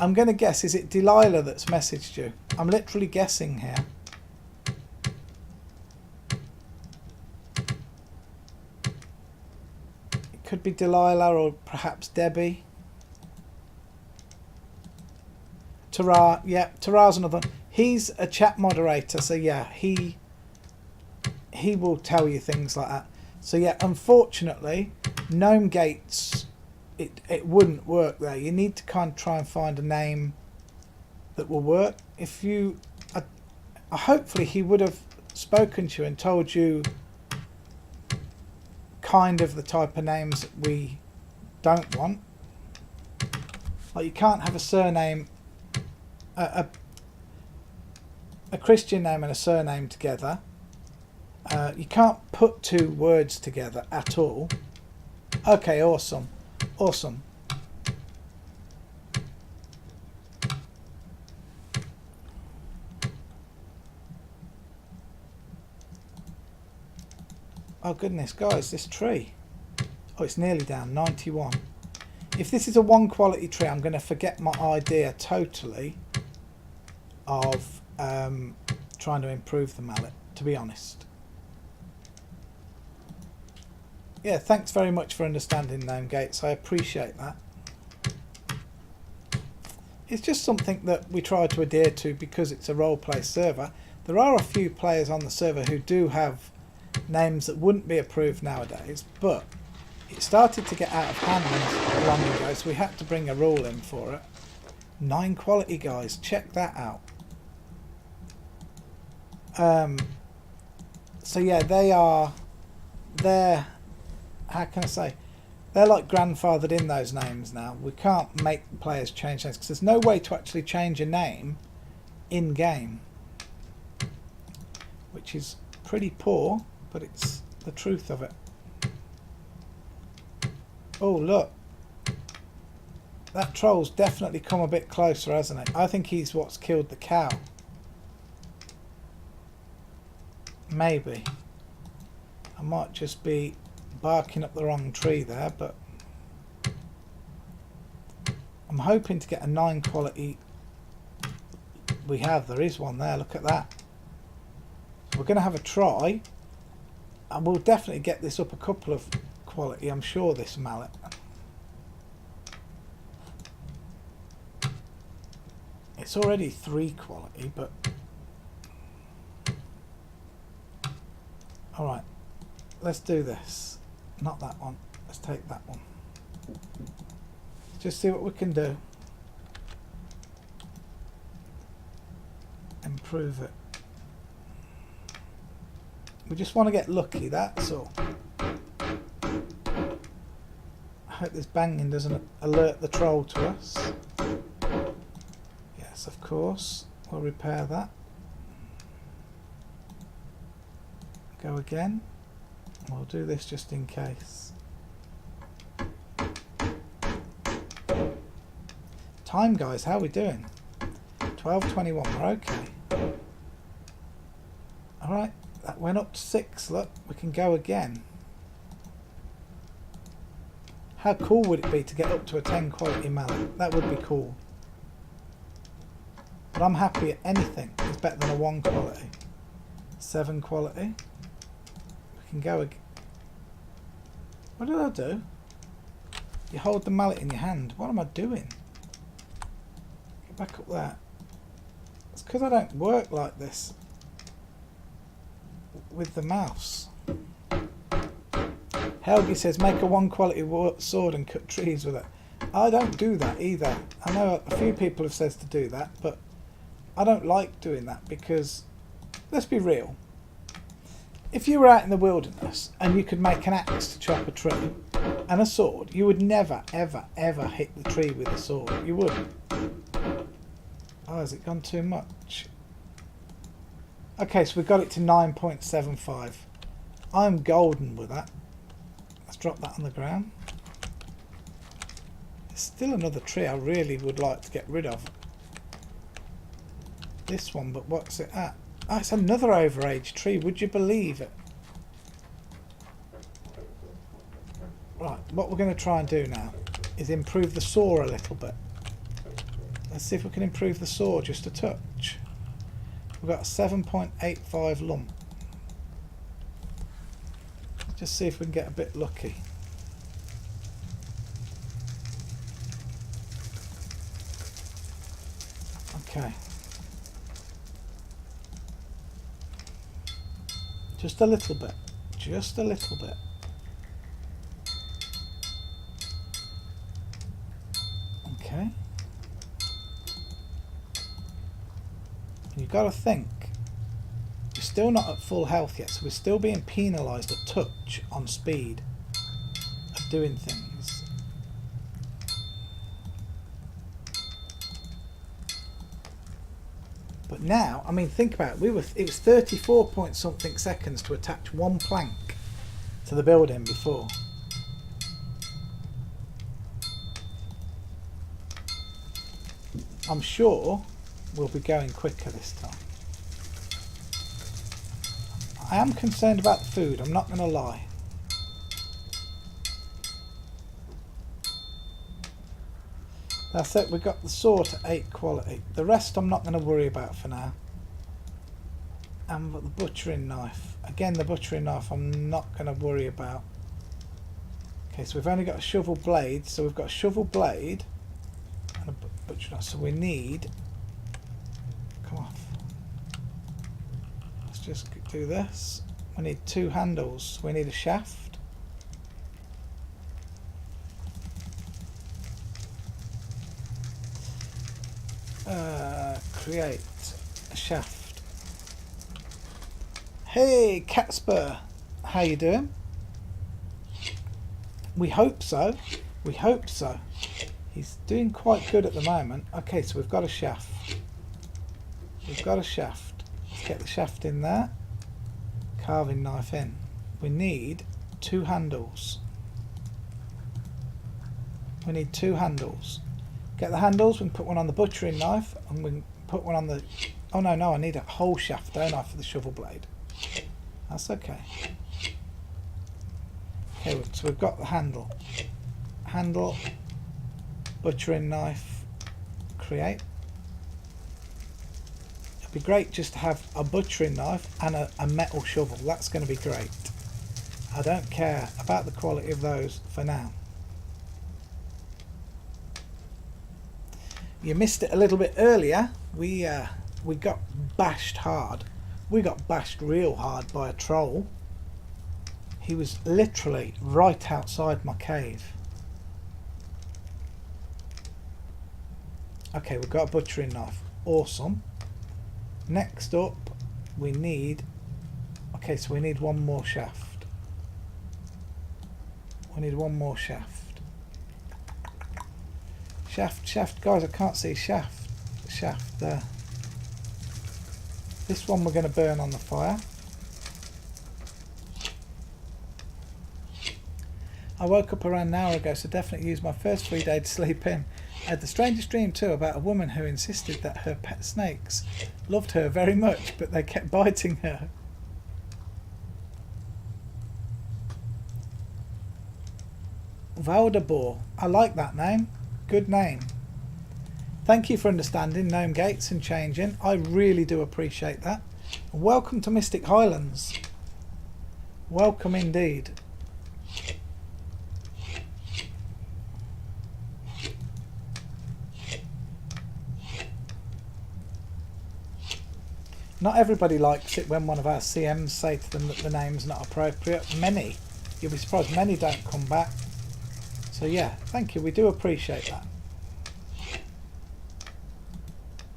I'm going to guess, is it Delilah that's messaged you? I'm literally guessing here. It could be Delilah or perhaps Debbie. Tara, yeah, Tara's another one. He's a chat moderator, so yeah, he will tell you things like that. So yeah, unfortunately, Gnome Gates, it wouldn't work there. You need to kind of try and find a name that will work. If you, hopefully he would have spoken to you and told you kind of the type of names that we don't want. Like you can't have a surname, a Christian name and a surname together. You can't put two words together at all. Okay, awesome. Awesome. Oh goodness, guys, this tree. Oh, it's nearly down, 91. If this is a one quality tree, I'm going to forget my idea totally of trying to improve the mallet, to be honest. Yeah, thanks very much for understanding, Gnome Gates. I appreciate that. It's just something that we try to adhere to because it's a roleplay server. There are a few players on the server who do have names that wouldn't be approved nowadays, but it started to get out of hand long ago, so we had to bring a rule in for it. 9 quality, guys. Check that out. So yeah, they're how can I say, they're like grandfathered in those names now. We can't make players change names because there's no way to actually change a name in game, which is pretty poor, but it's the truth of it. Oh look, that troll's definitely come a bit closer, hasn't he? I think he's what's killed the cow. Maybe I might just be barking up the wrong tree there, but I'm hoping to get a 9 quality. There is one there, look at that. So we're going to have a try and we'll definitely get this up a couple of quality, I'm sure, this mallet. It's already 3 quality, but alright, let's do this. Not that one. Let's take that one. Just see what we can do. Improve it. We just want to get lucky, that's all. I hope this banging doesn't alert the troll to us. Yes, of course. We'll repair that. Go again. We'll do this just in case. Time, guys, how are we doing? 12:21, we're okay. Alright, that went up to 6, look, we can go again. How cool would it be to get up to a 10 quality mallet? That would be cool. But I'm happy at anything. It's better than a 1 quality. 7 quality. Can go again. What did I do? You hold the mallet in your hand. What am I doing? Get back up there. It's because I don't work like this with the mouse. Helgi says make a 1 quality sword and cut trees with it. I don't do that either. I know a few people have said to do that, but I don't like doing that because, let's be real, if you were out in the wilderness and you could make an axe to chop a tree, and a sword. You would never, ever, ever hit the tree with a sword. You wouldn't. Oh, has it gone too much? Okay, so we've got it to 9.75. I'm golden with that. Let's drop that on the ground. There's still another tree I really would like to get rid of. This one, but what's it at? Oh, it's another overaged tree. Would you believe it? Right, what we're going to try and do now is improve the saw a little bit. Let's see if we can improve the saw just a touch. We've got a 7.85 lump. Just see if we can get a bit lucky. Okay. Just a little bit. Just a little bit. Okay. You've got to think, we're still not at full health yet, so we're still being penalised a touch on speed of doing things. But now, I mean, think about it. It was 34 point something seconds to attach one plank to the building before. I'm sure we'll be going quicker this time. I am concerned about the food, I'm not going to lie. That's it, we've got the saw to 8 quality. The rest I'm not going to worry about for now. And the butchering knife. Again, the butchering knife I'm not going to worry about. Okay, so we've only got a shovel blade. So we've got a shovel blade and a butcher knife. So we need... Come off. Let's just do this. We need 2 handles. We need a shaft. Create a shaft. Hey, Catspur, how you doing? We hope so. We hope so. He's doing quite good at the moment. Okay, so we've got a shaft. We've got a shaft. Let's get the shaft in there. Carving knife in. We need 2 handles. We need 2 handles. Get the handles, we can put one on the butchering knife, and we can put one on the... Oh no, I need a whole shaft, don't I, for the shovel blade. That's okay. Okay, so we've got the handle. Handle, butchering knife, create. It'd be great just to have a butchering knife and a metal shovel. That's going to be great. I don't care about the quality of those for now. You missed it a little bit earlier. We got bashed hard. We got bashed real hard by a troll. He was literally right outside my cave. Okay, we've got a butchering knife. Awesome. Next up, we need... Okay, so we need one more shaft. We need one more shaft. Shaft, guys, I can't see shaft. Shaft there. This one we're going to burn on the fire. I woke up around an hour ago, so definitely used my first 3 days to sleep in. I had the strangest dream too about a woman who insisted that her pet snakes loved her very much, but they kept biting her. Valdebor, I like that name. Good name. Thank you for understanding Gnome Gates and changing. I really do appreciate that. Welcome to Mystic Highlands. Welcome indeed. Not everybody likes it when one of our CMs say to them that the name's not appropriate. Many. You'll be surprised many don't come back. So yeah, thank you, we do appreciate that.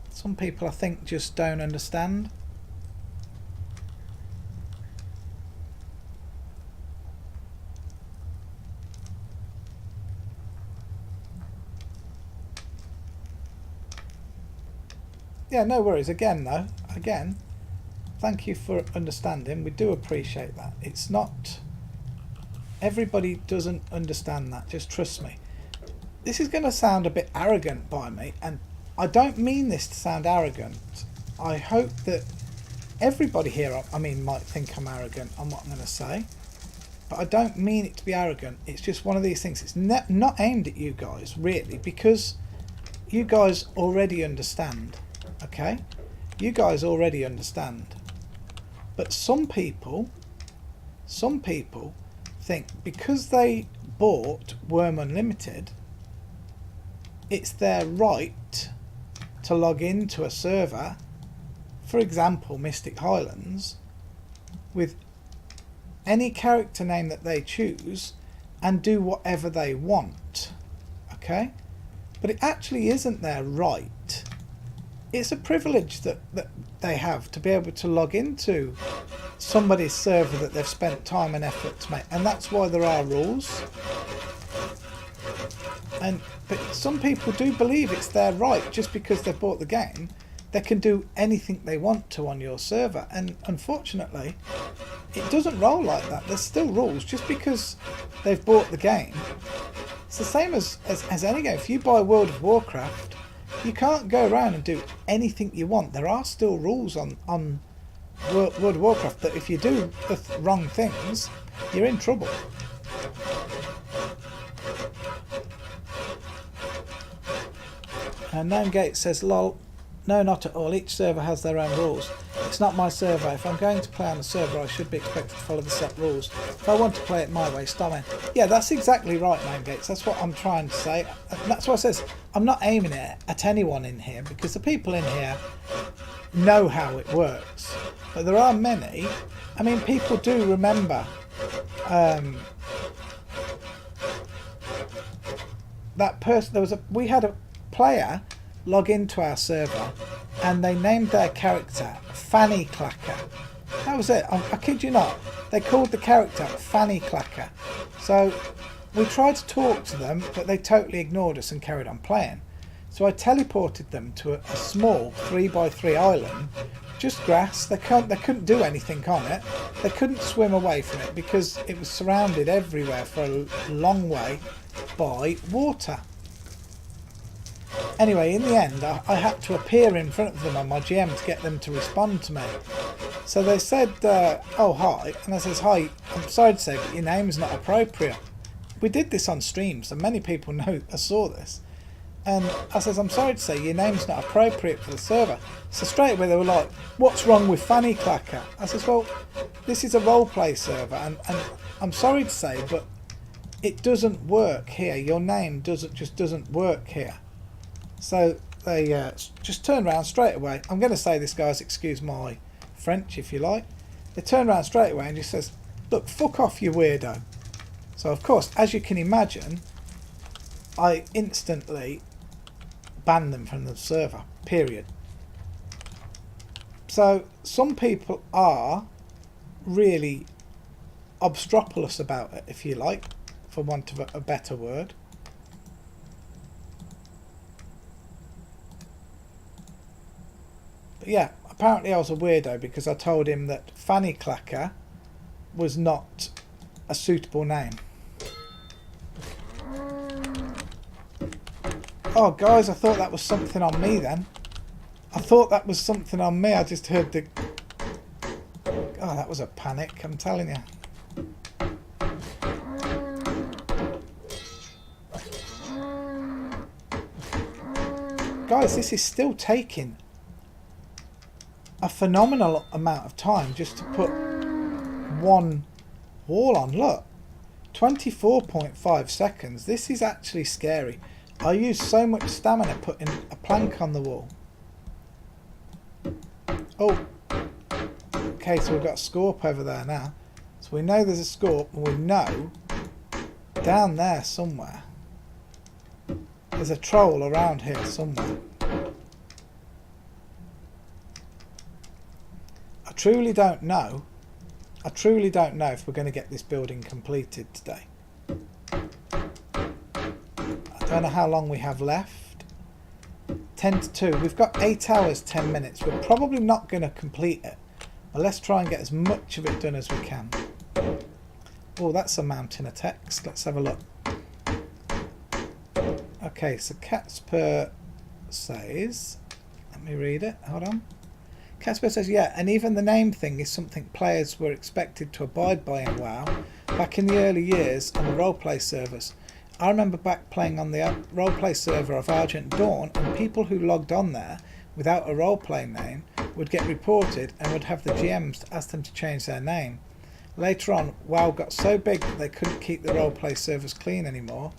Some people I think just don't understand. Yeah, no worries. Again, though, again, thank you for understanding. We do appreciate that. It's not... Everybody doesn't understand that. Just trust me. This is going to sound a bit arrogant by me, and I don't mean this to sound arrogant. I hope that everybody here, I mean, might think I'm arrogant on what I'm going to say, but I don't mean it to be arrogant. It's just one of these things. It's not aimed at you guys, really, because you guys already understand, okay? You guys already understand. But some people think because they bought Wurm Unlimited, it's their right to log into a server, for example Mystic Highlands, with any character name that they choose and do whatever they want, okay? But it actually isn't their right. It's a privilege that they have to be able to log into somebody's server that they've spent time and effort to make, and that's why there are rules. But some people do believe it's their right. Just because they've bought the game, they can do anything they want to on your server, and unfortunately it doesn't roll like that. There's still rules. Just because they've bought the game, it's the same as any game. If you buy World of Warcraft, you can't go around and do anything you want. There are still rules on World of Warcraft that if you do the wrong things, you're in trouble. And Gnome Gate says, lol, no, not at all. Each server has their own rules. It's not my server. If I'm going to play on a server, I should be expected to follow the set rules. If I want to play it my way, storm in. Yeah, that's exactly right, Gnome Gates. That's what I'm trying to say. And that's why I says I'm not aiming it at anyone in here, because the people in here know how it works. But there are many. I mean, people do remember that person. We had a player log into our server and they named their character Fanny Clacker. That was it. I kid you not. They called the character Fanny Clacker. So we tried to talk to them, but they totally ignored us and carried on playing. So I teleported them to a small 3x3 island, just grass. They couldn't do anything on it. They couldn't swim away from it because it was surrounded everywhere for a long way by water. Anyway, in the end, I had to appear in front of them on my GM to get them to respond to me. So they said, oh, hi. And I says, hi, I'm sorry to say, but your name's not appropriate. We did this on stream, so many people know I saw this. And I says, I'm sorry to say, your name's not appropriate for the server. So straight away they were like, what's wrong with Fanny Clacker? I says, well, this is a roleplay server, and I'm sorry to say, but it doesn't work here. Your name just doesn't work here. So they just turned around straight away. I'm going to say this, guys, excuse my French if you like. They turned around straight away and just says, look, fuck off, you weirdo. So of course, as you can imagine, I instantly banned them from the server, period. So some people are really obstropolous about it, if you like, for want of a better word. But yeah, apparently I was a weirdo because I told him that Fanny Clacker was not a suitable name. Oh guys, I thought that was something on me then. I thought that was something on me. I just heard the... Oh, that was a panic, I'm telling you. Guys, this is still taking a phenomenal amount of time just to put one wall on. Look, 24.5 seconds. This is actually scary. I used so much stamina putting a plank on the wall. Oh, okay, so we've got a Scorp over there now. So we know there's a Scorp, and we know down there somewhere there's a troll around here somewhere. I truly don't know if we're going to get this building completed today. I don't know how long we have left 10 to 2. We've got 8 hours, 10 minutes. We're probably not going to complete it. But let's try and get as much of it done as we can. Oh, that's a mountain of text. Let's have a look. Okay, so Catspur says... Let me read it. Hold on. Catspur says, yeah, and even the name thing is something players were expected to abide by in WoW back in the early years on the roleplay servers. I remember back playing on the roleplay server of Argent Dawn, and people who logged on there without a roleplay name would get reported and would have the GMs ask them to change their name. Later on, WoW got so big that they couldn't keep the roleplay servers clean anymore,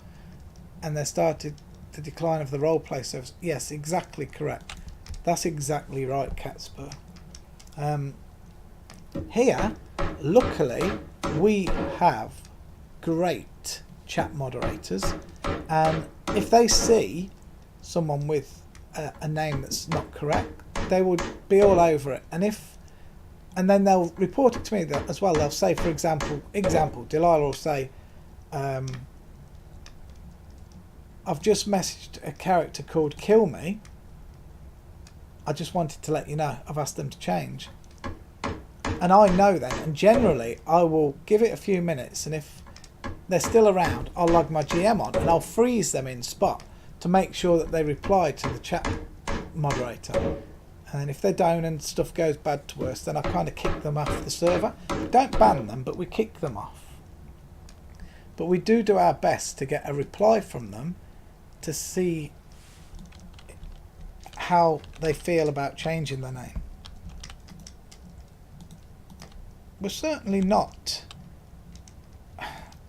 and there started the decline of the roleplay servers. Yes, exactly correct. That's exactly right, Catspur. Here, luckily, we have great chat moderators, and if they see someone with a name that's not correct, they would be all over it. And then they'll report it to me as well. They'll say, for example, Delilah will say, I've just messaged a character called Kill Me. I just wanted to let you know. I've asked them to change. And I know then, and generally I will give it a few minutes, and if they're still around, I'll log my GM on and I'll freeze them in spot to make sure that they reply to the chat moderator. And then if they don't and stuff goes bad to worse, then I kind of kick them off the server. We don't ban them, but we kick them off. But we do our best to get a reply from them to see how they feel about changing their name. We're certainly not...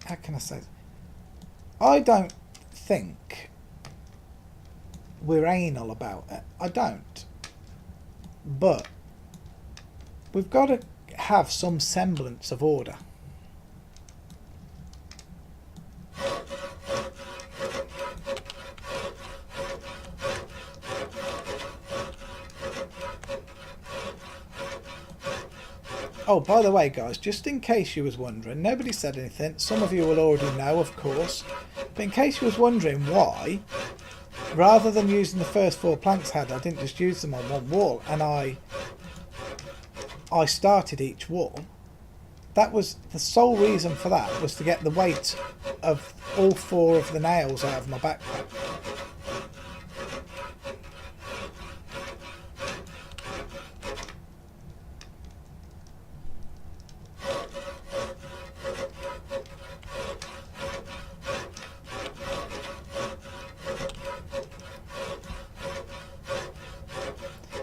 How can I say this? I don't think we're anal about it. I don't. But we've got to have some semblance of order. Oh, by the way, guys, just in case you was wondering, nobody said anything. Some of you will already know, of course. But in case you was wondering why, rather than using the first 4 planks I had, I didn't just use them on one wall, and I started each wall. That was the sole reason for that, was to get the weight of all 4 of the nails out of my backpack.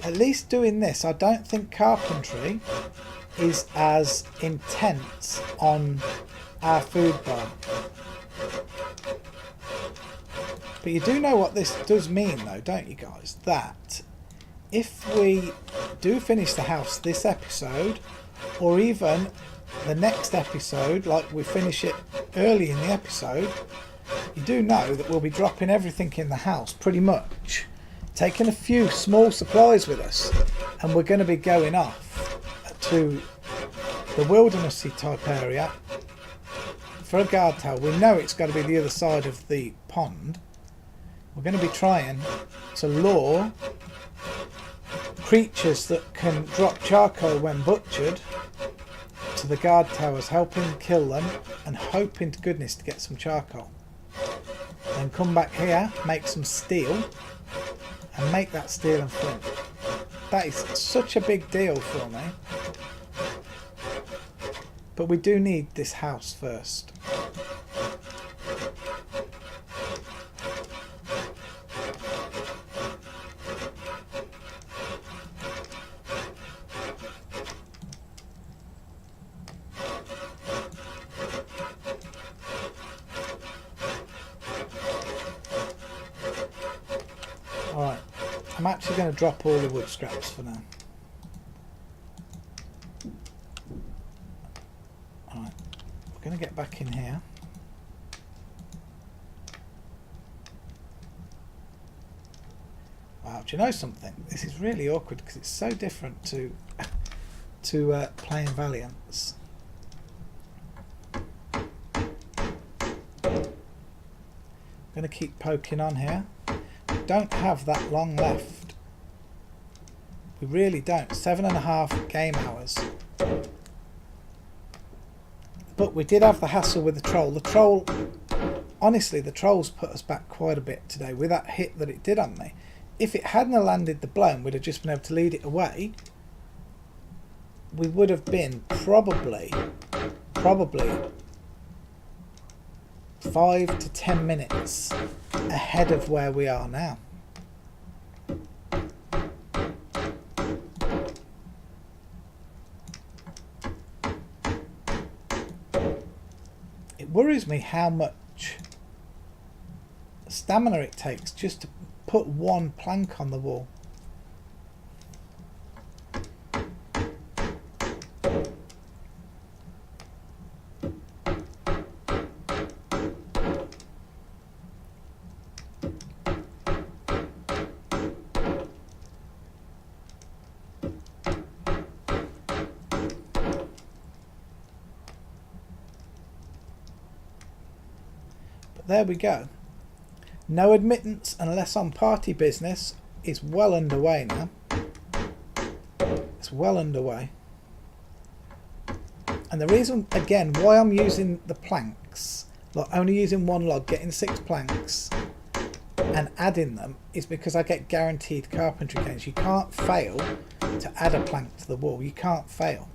At least doing this, I don't think carpentry is as intense on our food bar. But you do know what this does mean though, don't you guys? That if we do finish the house this episode, or even the next episode, like we finish it early in the episode, you do know that we'll be dropping everything in the house pretty much, taking a few small supplies with us, and we're going to be going off to the wildernessy type area for a guard tower. We know it's got to be the other side of the pond. We're going to be trying to lure creatures that can drop charcoal when butchered to the guard towers, helping kill them and hoping to goodness to get some charcoal. Then come back here, make some steel, and make that steel and flint. That is such a big deal for me. But we do need this house first. Alright, I'm actually going to drop all the wood scraps for now. Alright, we're going to get back in here. Wow, do you know something? This is really awkward because it's so different to playing Valiants. I'm going to keep poking on here. don't have that long left. We really don't. 7.5 game hours. But we did have the hassle with the troll. The troll, honestly, the trolls put us back quite a bit today with that hit that it did on me. If it hadn't landed the blow and we'd have just been able to lead it away, we would have been probably 5 to 10 minutes ahead of where we are now. It worries me how much stamina it takes just to put one plank on the wall. There we go. No admittance unless on party business is well underway now. It's well underway. And the reason, again, why I'm using the planks, like only using one log, getting 6 planks and adding them, is because I get guaranteed carpentry gains. You can't fail to add a plank to the wall. You can't fail.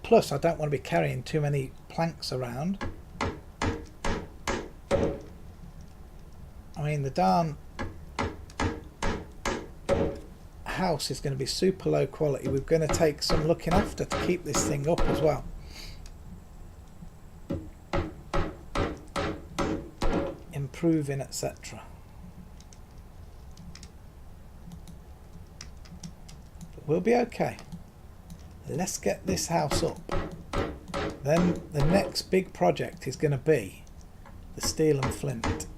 Plus, I don't want to be carrying too many planks around. I mean, the darn house is going to be super low quality. We're going to take some looking after to keep this thing up as well. Improving, etc. But we'll be okay. Let's get this house up. Then the next big project is going to be the steel and flint.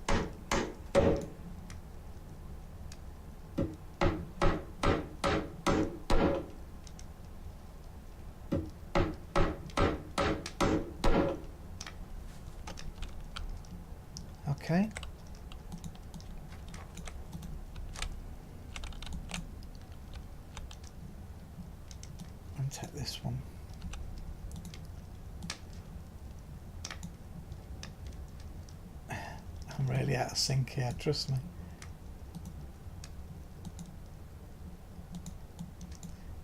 Okay. Take this one. I'm really out of sync here, trust me.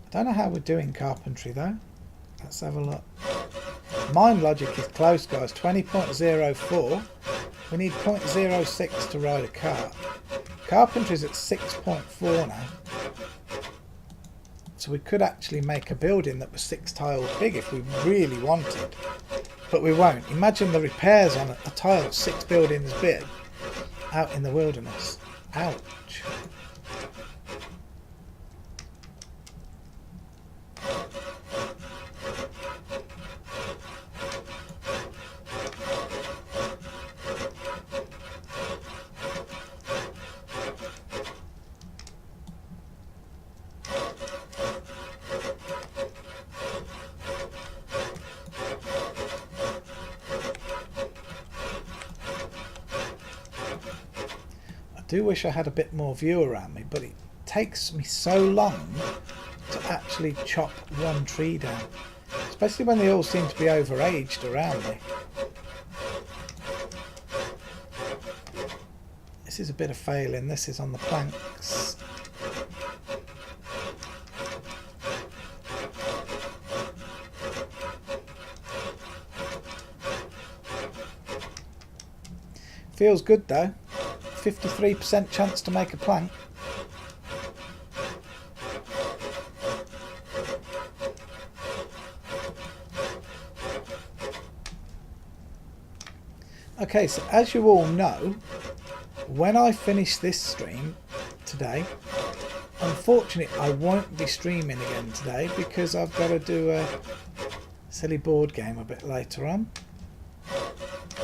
I don't know how we're doing carpentry though. Let's have a look. Mind logic is close, guys. 20.04. We need 0.06 to ride a cart. Carpentry's at 6.4 now. So we could actually make a building that was 6 tiles big if we really wanted. But we won't. Imagine the repairs on a tile 6 buildings big out in the wilderness. Ouch. I do wish I had a bit more view around me, but it takes me so long to actually chop one tree down, especially when they all seem to be overaged around me. This is a bit of failing. This is on the planks. Feels good though. 53% chance to make a plank. Okay, so as you all know, when I finish this stream today, unfortunately I won't be streaming again today because I've got to do a silly board game a bit later on.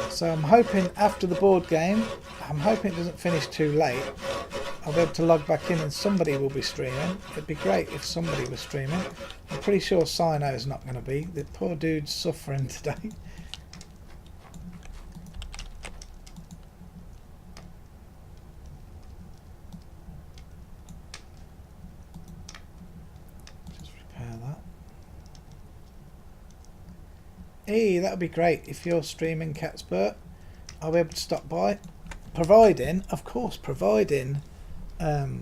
So I'm hoping after the board game, I'm hoping it doesn't finish too late, I'll be able to log back in and somebody will be streaming. It'd be great if somebody was streaming. I'm pretty sure Sino's not going to be. The poor dude's suffering today. Hey, that would be great. If you're streaming Catspert, I'll be able to stop by. Providing, of course, providing that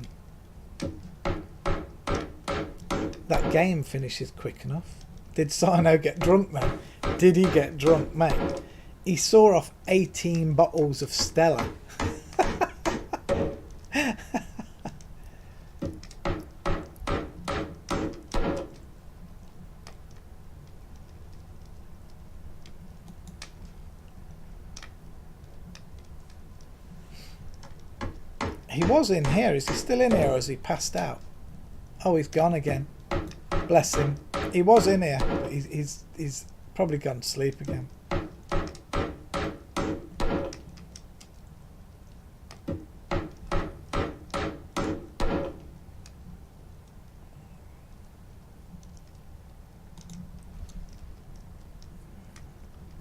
game finishes quick enough. Did Sino get drunk then? Did he get drunk, mate? He saw off 18 bottles of Stella. He was in here. Is he still in here or has he passed out? Oh, he's gone again. Bless him. He was in here, but he's probably gone to sleep again.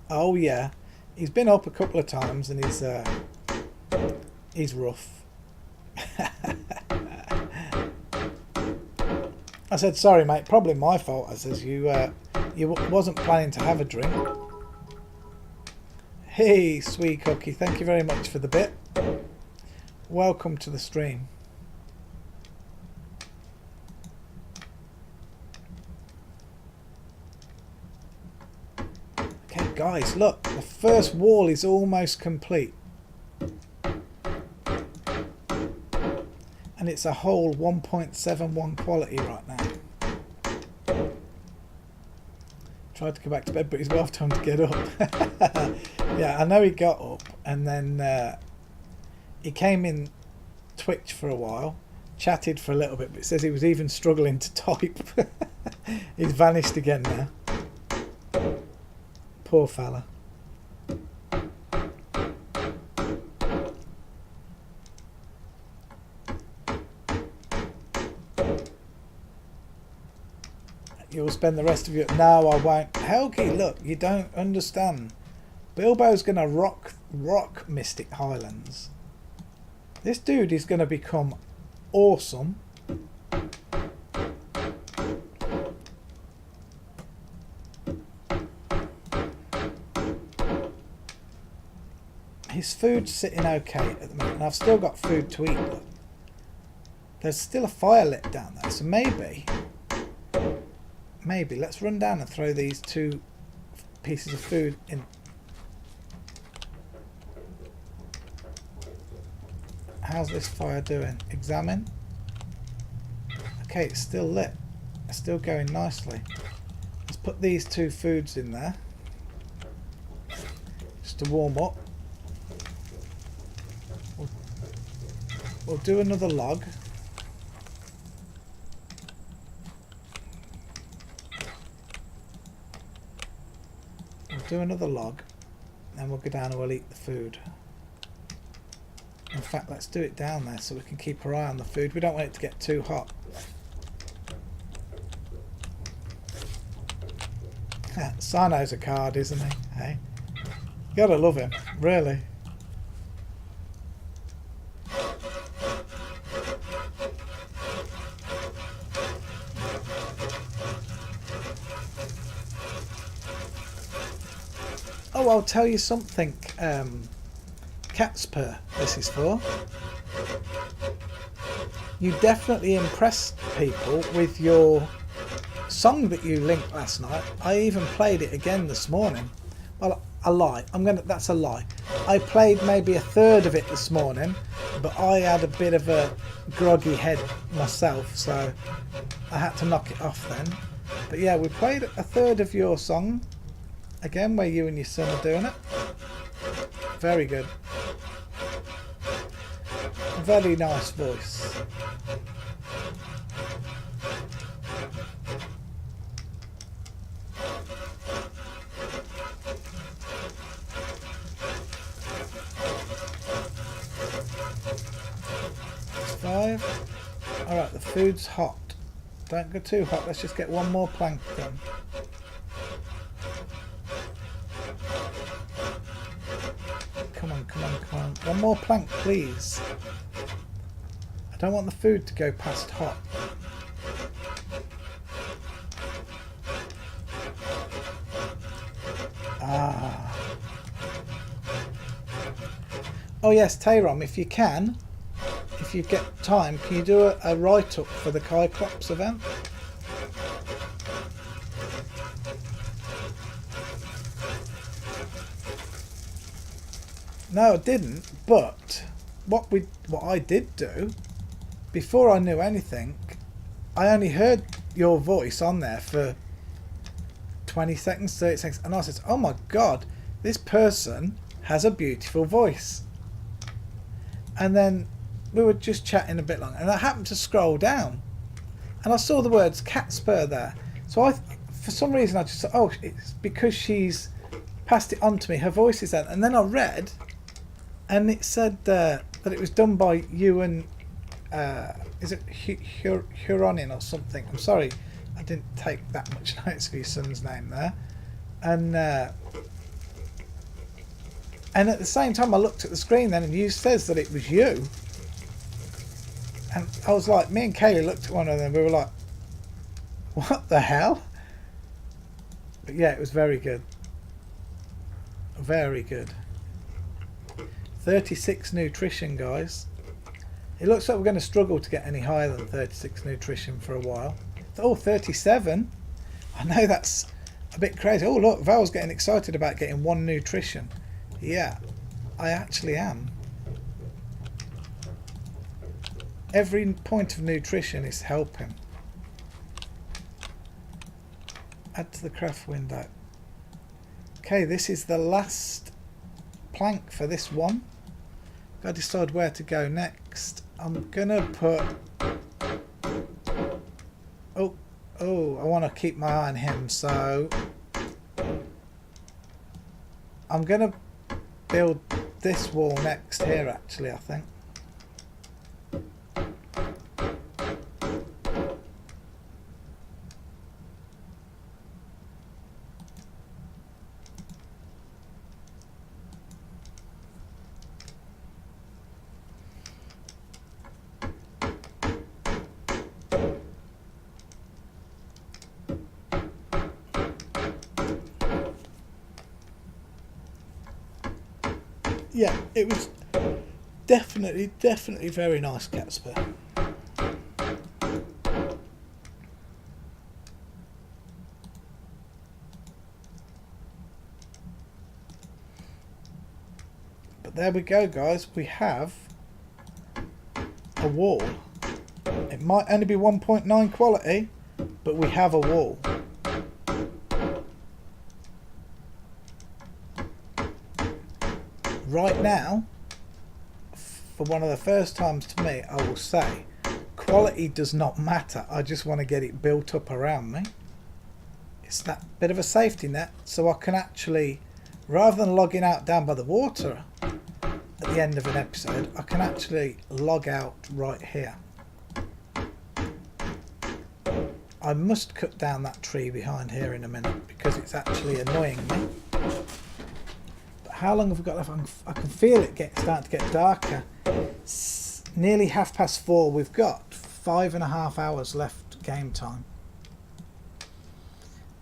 Oh yeah, he's been up a couple of times and he's rough. I said, sorry mate, probably my fault. I says, you wasn't planning to have a drink. Hey sweet cookie, thank you very much for the bit. Welcome to the stream. Okay guys, look, the first wall is almost complete. And it's a whole 1.71 quality right now. Tried to go back to bed, but he's well time to get up. Yeah, I know he got up and then he came in Twitch for a while, chatted for a little bit, but it says he was even struggling to type. He's vanished again now. Poor fella. You'll spend the rest of your... No, I won't. Helgi, look, you don't understand. Bilbo's going to rock Mystic Highlands. This dude is going to become awesome. His food's sitting okay at the moment. And I've still got food to eat. But there's still a fire lit down there, so maybe let's run down and throw these 2 pieces of food in. How's this fire doing? Examine. Okay, it's still lit. It's still going nicely. Let's put these 2 foods in there just to warm up. We'll do another log. Do another log, then we'll go down and we'll eat the food. In fact, let's do it down there so we can keep our eye on the food. We don't want it to get too hot. Sino's a card, isn't he? Hey, you gotta love him, really. Oh, I'll tell you something, Catspur, this is for. You definitely impressed people with your song that you linked last night. I even played it again this morning. Well, a lie. That's a lie. I played maybe a third of it this morning, but I had a bit of a groggy head myself, so I had to knock it off then. But yeah, we played a third of your song. Again, where you and your son are doing it. Very good. Very nice voice. That's 5. Alright, the food's hot. Don't go too hot, let's just get one more plank done. Come on, come on, come on. One more plank, please. I don't want the food to go past hot. Oh yes, Tayrom, if you can, if you get time, can you do a write-up for the Cyclops event? No, I didn't, but what I did do, before I knew anything, I only heard your voice on there for 20 seconds, 30 seconds, and I said, oh my god, this person has a beautiful voice. And then we were just chatting a bit longer, and I happened to scroll down, and I saw the words Catspur there. So for some reason, I just thought, oh, it's because she's passed it on to me. Her voice is there. And then I read, and it said that it was done by you and is it Huronin or something? I'm sorry, I didn't take that much notice of your son's name there. And at the same time, I looked at the screen then, and you says that it was you. And I was like, me and Kaylee looked at one another, and we were like, what the hell? But yeah, it was very good. Very good. 36 nutrition, guys. It looks like we're going to struggle to get any higher than 36 nutrition for a while. Oh, 37. I know that's a bit crazy. Oh, look, Val's getting excited about getting 1 nutrition. Yeah, I actually am. Every point of nutrition is helping. Add to the craft window. Okay, this is the last plank for this one. Got to decide where to go next. I'm gonna put... Oh, I want to keep my eye on him, so I'm gonna build this wall next here, actually, I think. Yeah, it was definitely very nice, Catspur. But there we go, guys. We have a wall. It might only be 1.9 quality, but we have a wall. Right now, for one of the first times to me, I will say, quality does not matter. I just want to get it built up around me. It's that bit of a safety net, so I can actually, rather than logging out down by the water at the end of an episode, I can actually log out right here. I must cut down that tree behind here in a minute because it's actually annoying me. How long have we got left? I can feel it starting to get darker. It's nearly 4:30. We've got 5.5 hours left game time.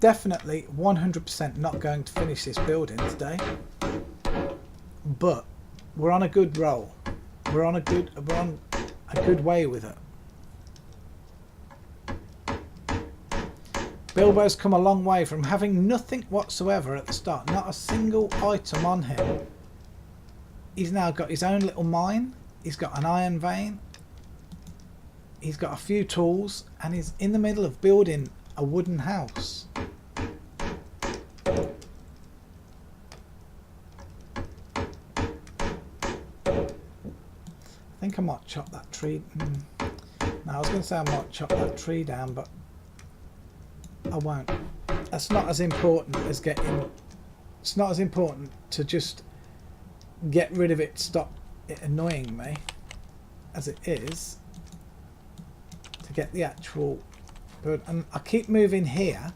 Definitely 100% not going to finish this building today. But we're on a good roll. We're on a good way with it. Bilbo's come a long way from having nothing whatsoever at the start, not a single item on him. He's now got his own little mine, he's got an iron vein, he's got a few tools, and he's in the middle of building a wooden house. I think I might chop that tree. No, I was going to say I might chop that tree down, but I won't. That's not as important as getting... It's not as important to just get rid of it, stop it annoying me, as it is to get the actual bird. And I keep moving here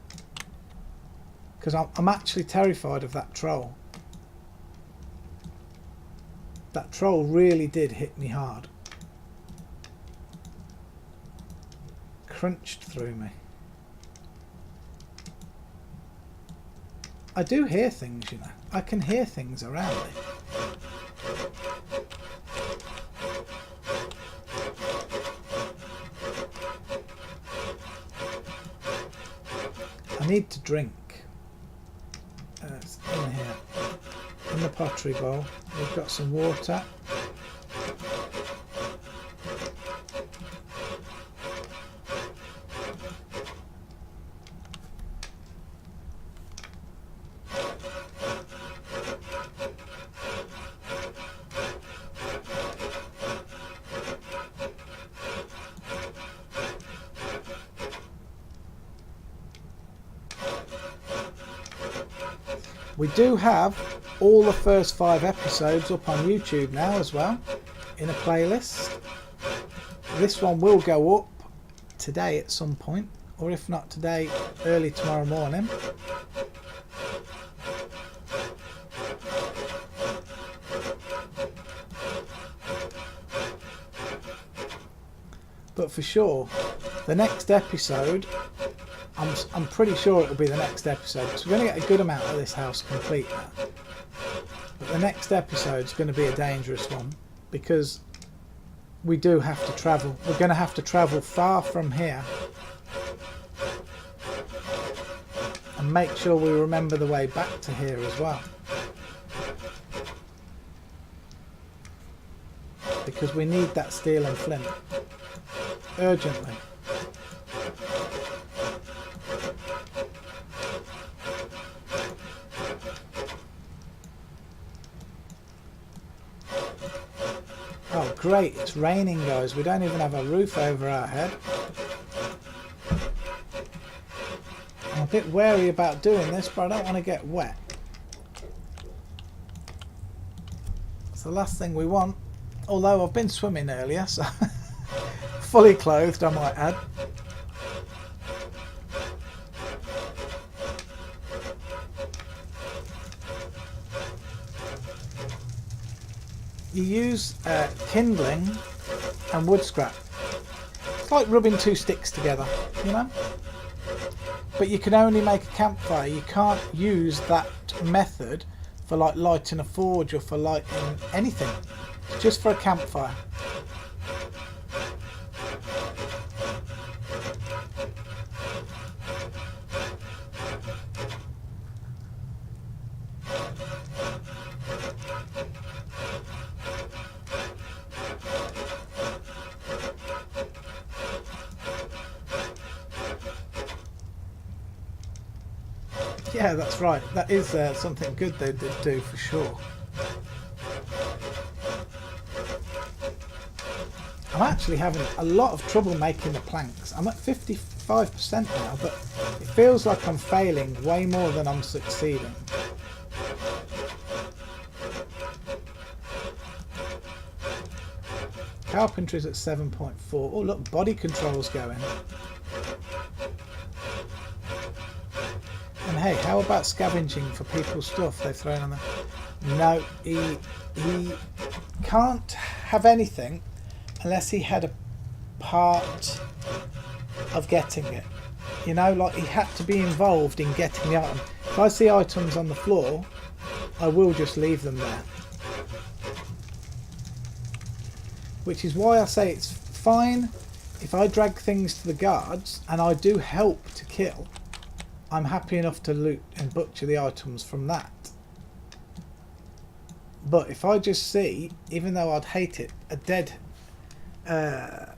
because I'm actually terrified of that troll. That troll really did hit me hard. Crunched through me. I do hear things, you know. I can hear things around me. need to drink. It's in here, in the pottery bowl. We've got some water. We do have all the first 5 episodes up on YouTube now as well, in a playlist. This one will go up today at some point, or if not today, early tomorrow morning. But for sure, the next episode, I'm pretty sure it'll be the next episode, because we're going to get a good amount of this house complete now. But the next episode's going to be a dangerous one, because we do have to travel. We're going to have to travel far from here and make sure we remember the way back to here as well, because we need that steel and flint urgently. Oh great, it's raining guys, we don't even have a roof over our head. I'm a bit wary about doing this, but I don't want to get wet. It's the last thing we want, although I've been swimming earlier, so fully clothed I might add. You use kindling and wood scrap. It's like rubbing 2 sticks together, you know? But you can only make a campfire. You can't use that method for like lighting a forge or for lighting anything. It's just for a campfire. Yeah, that's right. That is something good they did do for sure. I'm actually having a lot of trouble making the planks. I'm at 55% now, but it feels like I'm failing way more than I'm succeeding. Carpentry's at 7.4. Oh look, body control's going. And hey, how about scavenging for people's stuff they've thrown on there? No, he can't have anything unless he had a part of getting it. You know, like he had to be involved in getting the item. If I see items on the floor, I will just leave them there. Which is why I say it's fine if I drag things to the guards and I do help to kill. I'm happy enough to loot and butcher the items from that. But if I just see, even though I'd hate it, a dead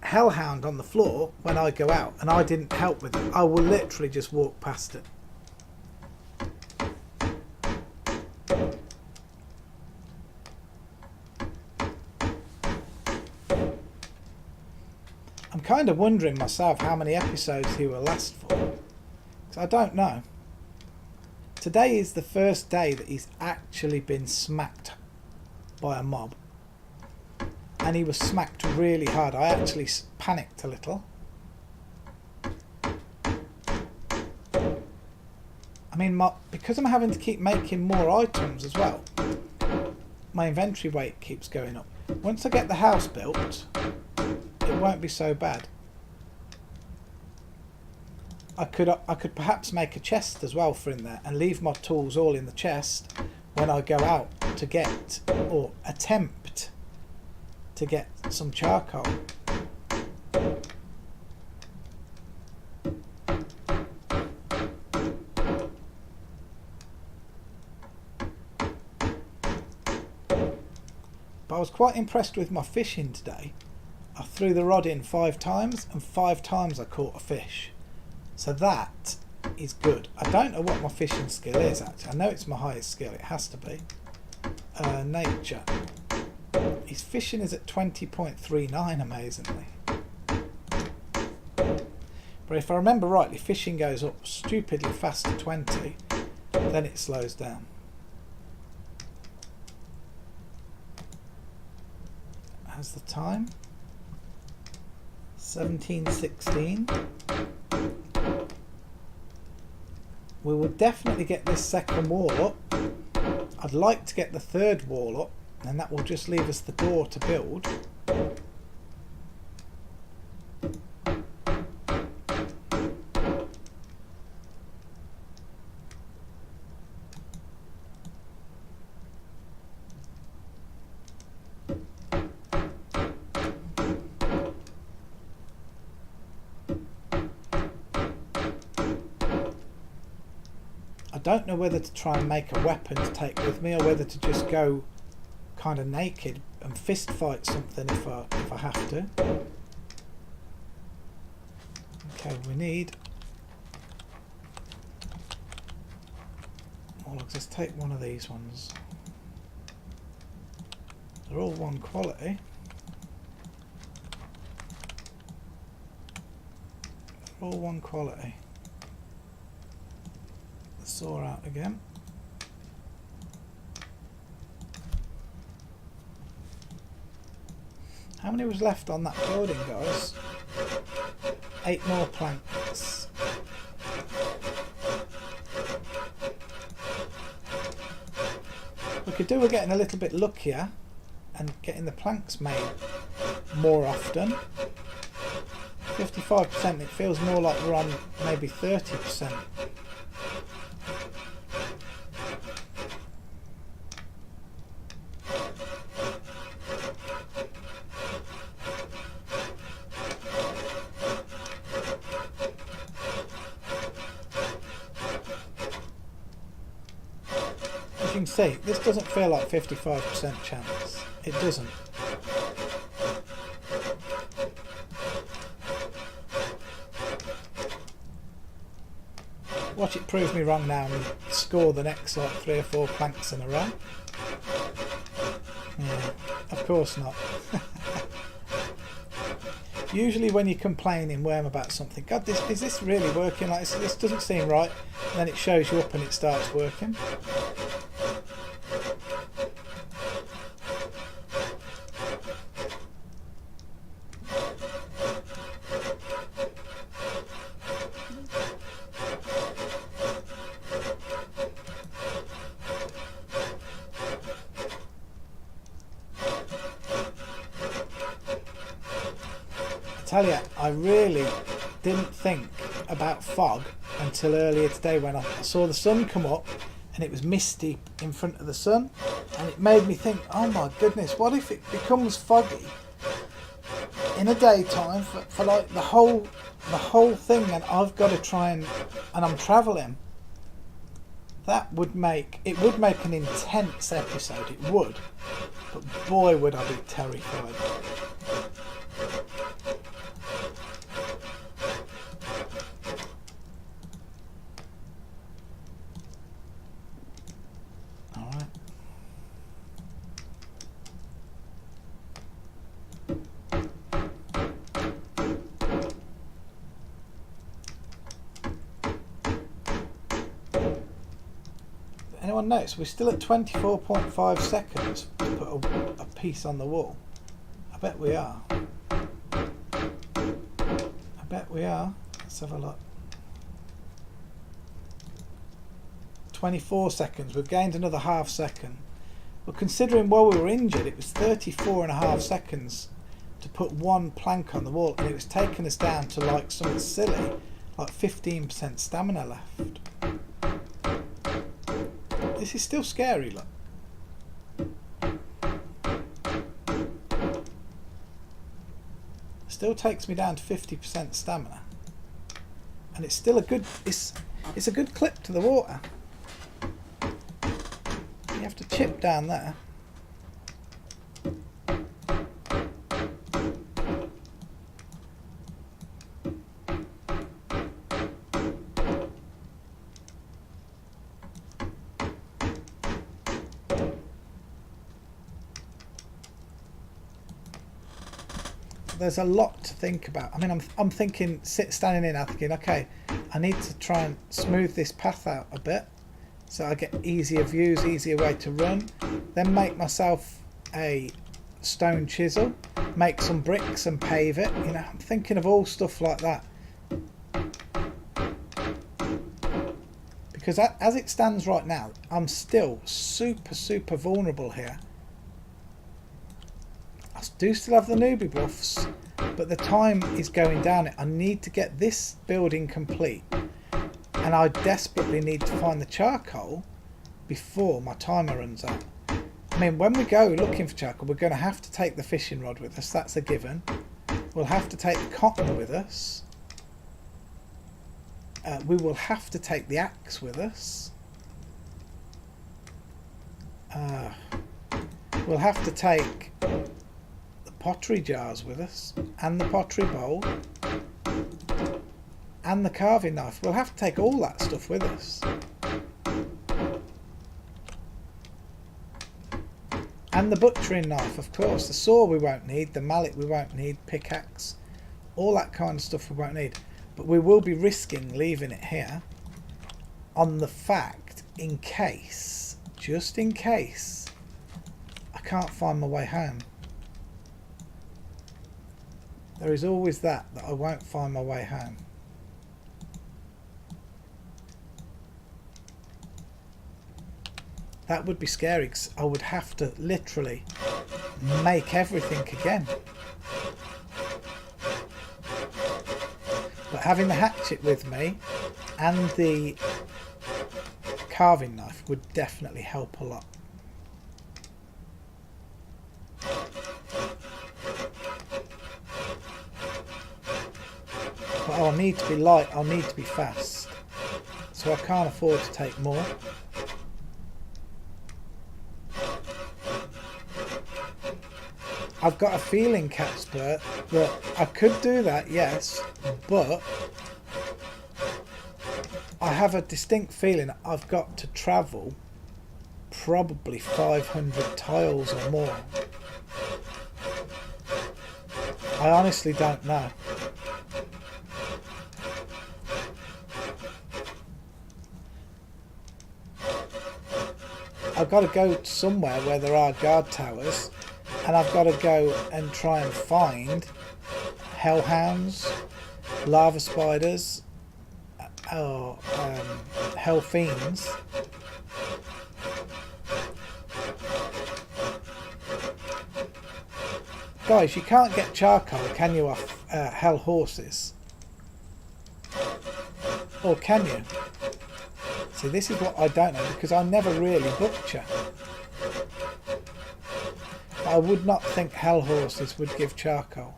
hellhound on the floor when I go out and I didn't help with it, I will literally just walk past it. I'm kind of wondering myself how many episodes he will last for. I don't know. Today is the first day that he's actually been smacked by a mob. And he was smacked really hard. I actually panicked a little. I mean, because I'm having to keep making more items as well, my inventory weight keeps going up. Once I get the house built, it won't be so bad. I could perhaps make a chest as well for in there and leave my tools all in the chest when I go out to get, or attempt to get, some charcoal. But I was quite impressed with my fishing today. I threw the rod in 5 times and 5 times I caught a fish. So that is good. I don't know what my fishing skill is actually. I know it's my highest skill, it has to be. Nature. His fishing is at 20.39 amazingly. But if I remember rightly, fishing goes up stupidly fast to 20, then it slows down. How's the time? 17:16. We will definitely get this second wall up. I'd like to get the third wall up, and that will just leave us the door to build. I don't know whether to try and make a weapon to take with me or whether to just go kind of naked and fist fight something if I have to. Okay, we need... Well, I'll just take one of these ones. They're all one quality. They're all one quality. The saw out again. How many was left on that building, guys? 8 more planks. We could do with getting a little bit luckier and getting the planks made more often. 55%, it feels more like we're on maybe 30%. As you can see, this doesn't feel like 55% chance. It doesn't. Watch it prove me wrong now and score the next like 3 or 4 planks in a row. Yeah, of course not. Usually when you complain in Wurm about something, God, is this really working? Like this doesn't seem right. And then it shows you up and it starts working. Tell you, I really didn't think about fog until earlier today when I saw the sun come up and it was misty in front of the sun, and it made me think, oh my goodness, what if it becomes foggy in a daytime for like the whole thing, and I've got to try and I'm travelling. That would make an intense episode, it would, but boy would I be terrified. Anyone notice we're still at 24.5 seconds to put a piece on the wall? I bet we are. I bet we are. Let's have a look. 24 seconds. We've gained another half second. But considering while we were injured, it was 34.5 seconds to put 1 plank on the wall, and it was taking us down to like something silly, like 15% stamina left. This is still scary, look. Still takes me down to 50% stamina. And it's still a good it's a good clip to the water. You have to chip down there. there's a lot to think about. I mean, I'm thinking, standing in, I'm thinking, okay, I need to try and smooth this path out a bit so I get easier views, easier way to run. Then make myself a stone chisel, make some bricks and pave it. You know, I'm thinking of all stuff like that. Because as it stands right now, I'm still super vulnerable here. I do still have the newbie buffs, but the time is going down. I need to get this building complete, and I desperately need to find the charcoal before my timer runs out. I mean, when we go looking for charcoal, we're going to have to take the fishing rod with us. That's a given. We'll have to take the cotton with us. We will have to take the axe with us. We'll have to take the pottery jars with us, and the pottery bowl, and the carving knife. We'll have to take all that stuff with us. And the butchering knife, of course. The saw we won't need, the mallet we won't need, pickaxe, all that kind of stuff we won't need. But we will be risking leaving it here on the fact, in case, just in case, I can't find my way home. There is always that I won't find my way home. That would be scary, because I would have to literally make everything again. But having the hatchet with me and the carving knife would definitely help a lot. But I'll need to be light, I'll need to be fast. So I can't afford to take more. I've got a feeling, Catspert, that I could do that, yes, but I have a distinct feeling I've got to travel probably 500 tiles or more. I honestly don't know. I've got to go somewhere where there are guard towers. And I've got to go and try and find hellhounds, lava spiders, or hell fiends. Guys, you can't get charcoal, can you, off hell horses? Or can you? See, this is what I don't know, because I never really butcher. I would not think hell horses would give charcoal.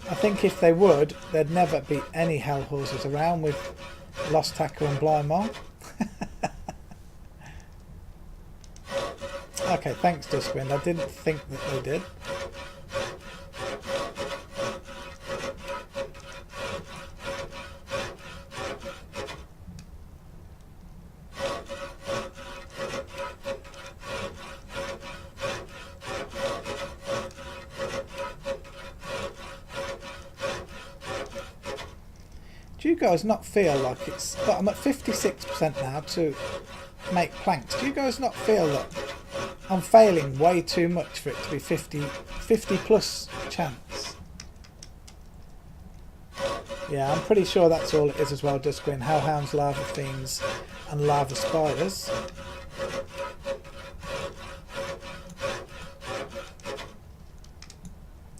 I think if they would, there'd never be any hell horses around with Lost Tacker and Blind Mole. Okay, thanks Duskwind. I didn't think that they did. Do you guys not feel like it's... But I'm at 56% now to make planks. Do you guys not feel that I'm failing way too much for it to be 50 plus chance? Yeah, I'm pretty sure that's all it is as well, Duskwind. Hellhounds, lava fiends and lava spiders.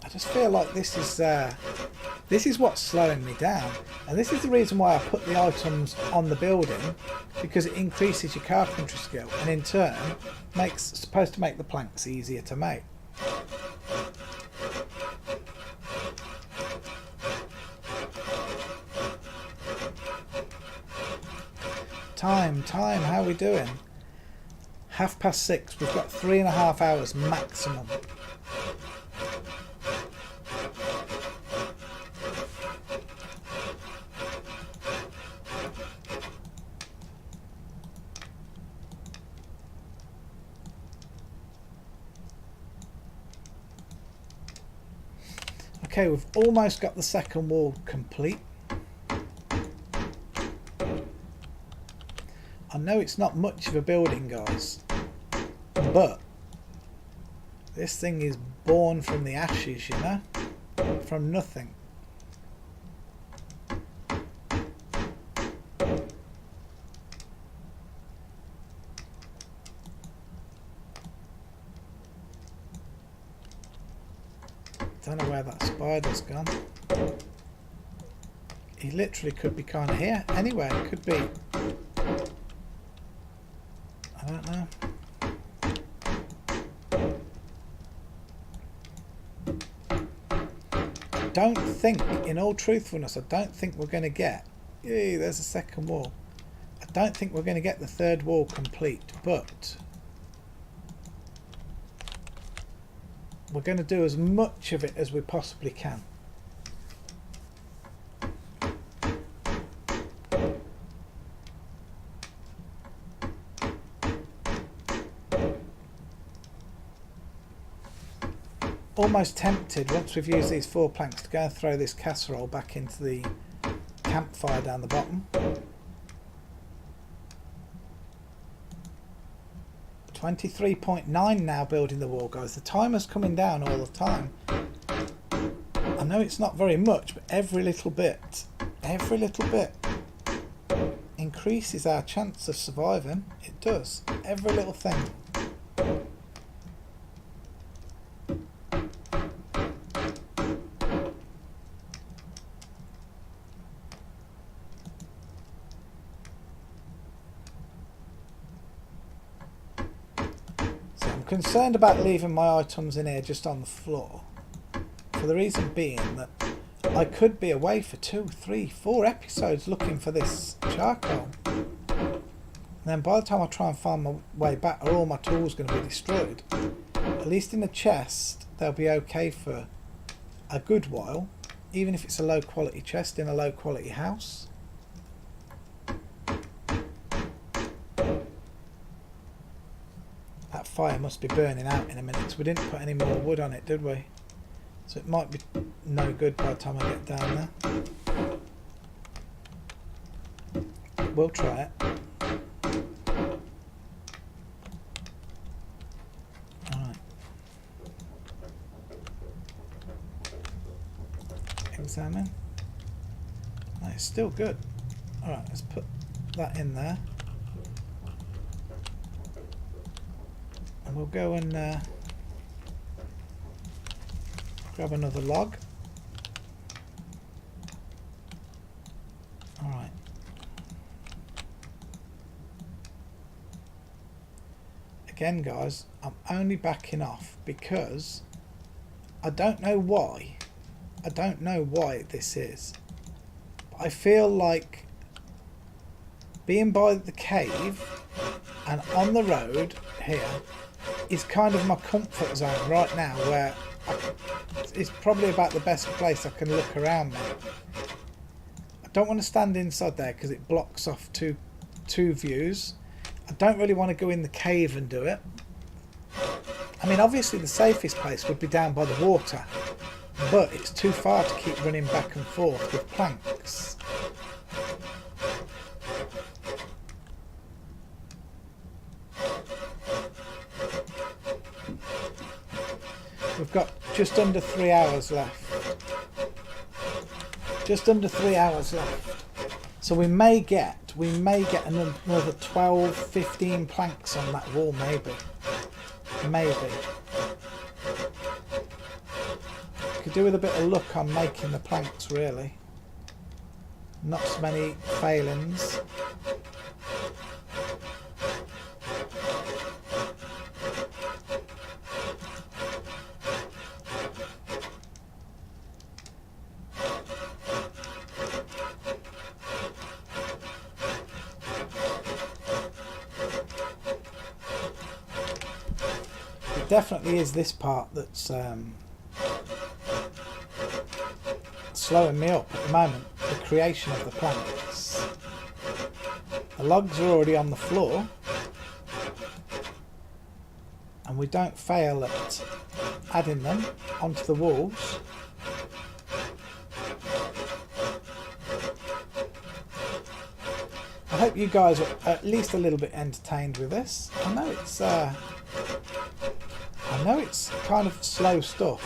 I just feel like this is what's slowing me down, and this is the reason why I put the items on the building, because it increases your carpentry skill and in turn supposed to make the planks easier to make. Time, how are we doing? 6:30. We've got 3.5 hours maximum. Okay, we've almost got the second wall complete. I know it's not much of a building, guys, but this thing is born from the ashes, you know, from nothing. Don't know where that spider's gone. He literally could be kind of here. Anywhere, it could be. I don't know. I don't think, in all truthfulness, I don't think we're going to get... Eee, there's a second wall. I don't think we're going to get the third wall complete, but... we're going to do as much of it as we possibly can. Almost tempted, once we've used these 4 planks, to go and throw this casserole back into the campfire down the bottom. 23.9 now building the wall, guys. The timer's coming down all the time. I know it's not very much, but every little bit increases our chance of surviving. It does. Every little thing. Concerned about leaving my items in here just on the floor, for the reason being that I could be away for 2, 3, 4 episodes looking for this charcoal, and then by the time I try and find my way back, are all my tools going to be destroyed? At least in the chest they'll be okay for a good while, even if it's a low quality chest in a low quality house. That fire must be burning out in a minute, because we didn't put any more wood on it, did we? So it might be no good by the time I get down there. We'll try it. Alright. Examine. No, it's still good. Alright, let's put that in there. And we'll go and grab another log. Alright. Again, guys, I'm only backing off because I don't know why. I don't know why this is. But I feel like being by the cave and on the road here is kind of my comfort zone right now, where it's probably about the best place I can look around me. I don't want to stand inside there because it blocks off two views. I don't really want to go in the cave and do it. I mean, obviously the safest place would be down by the water, but it's too far to keep running back and forth with planks. We've got just under 3 hours left. Just under 3 hours left. So we may get another 12, 15 planks on that wall, maybe. Maybe. Could do with a bit of luck on making the planks, really. Not so many failings. Definitely is this part that's slowing me up at the moment, the creation of the planks. The logs are already on the floor and we don't fail at adding them onto the walls. I hope you guys are at least a little bit entertained with this. I know it's kind of slow stuff.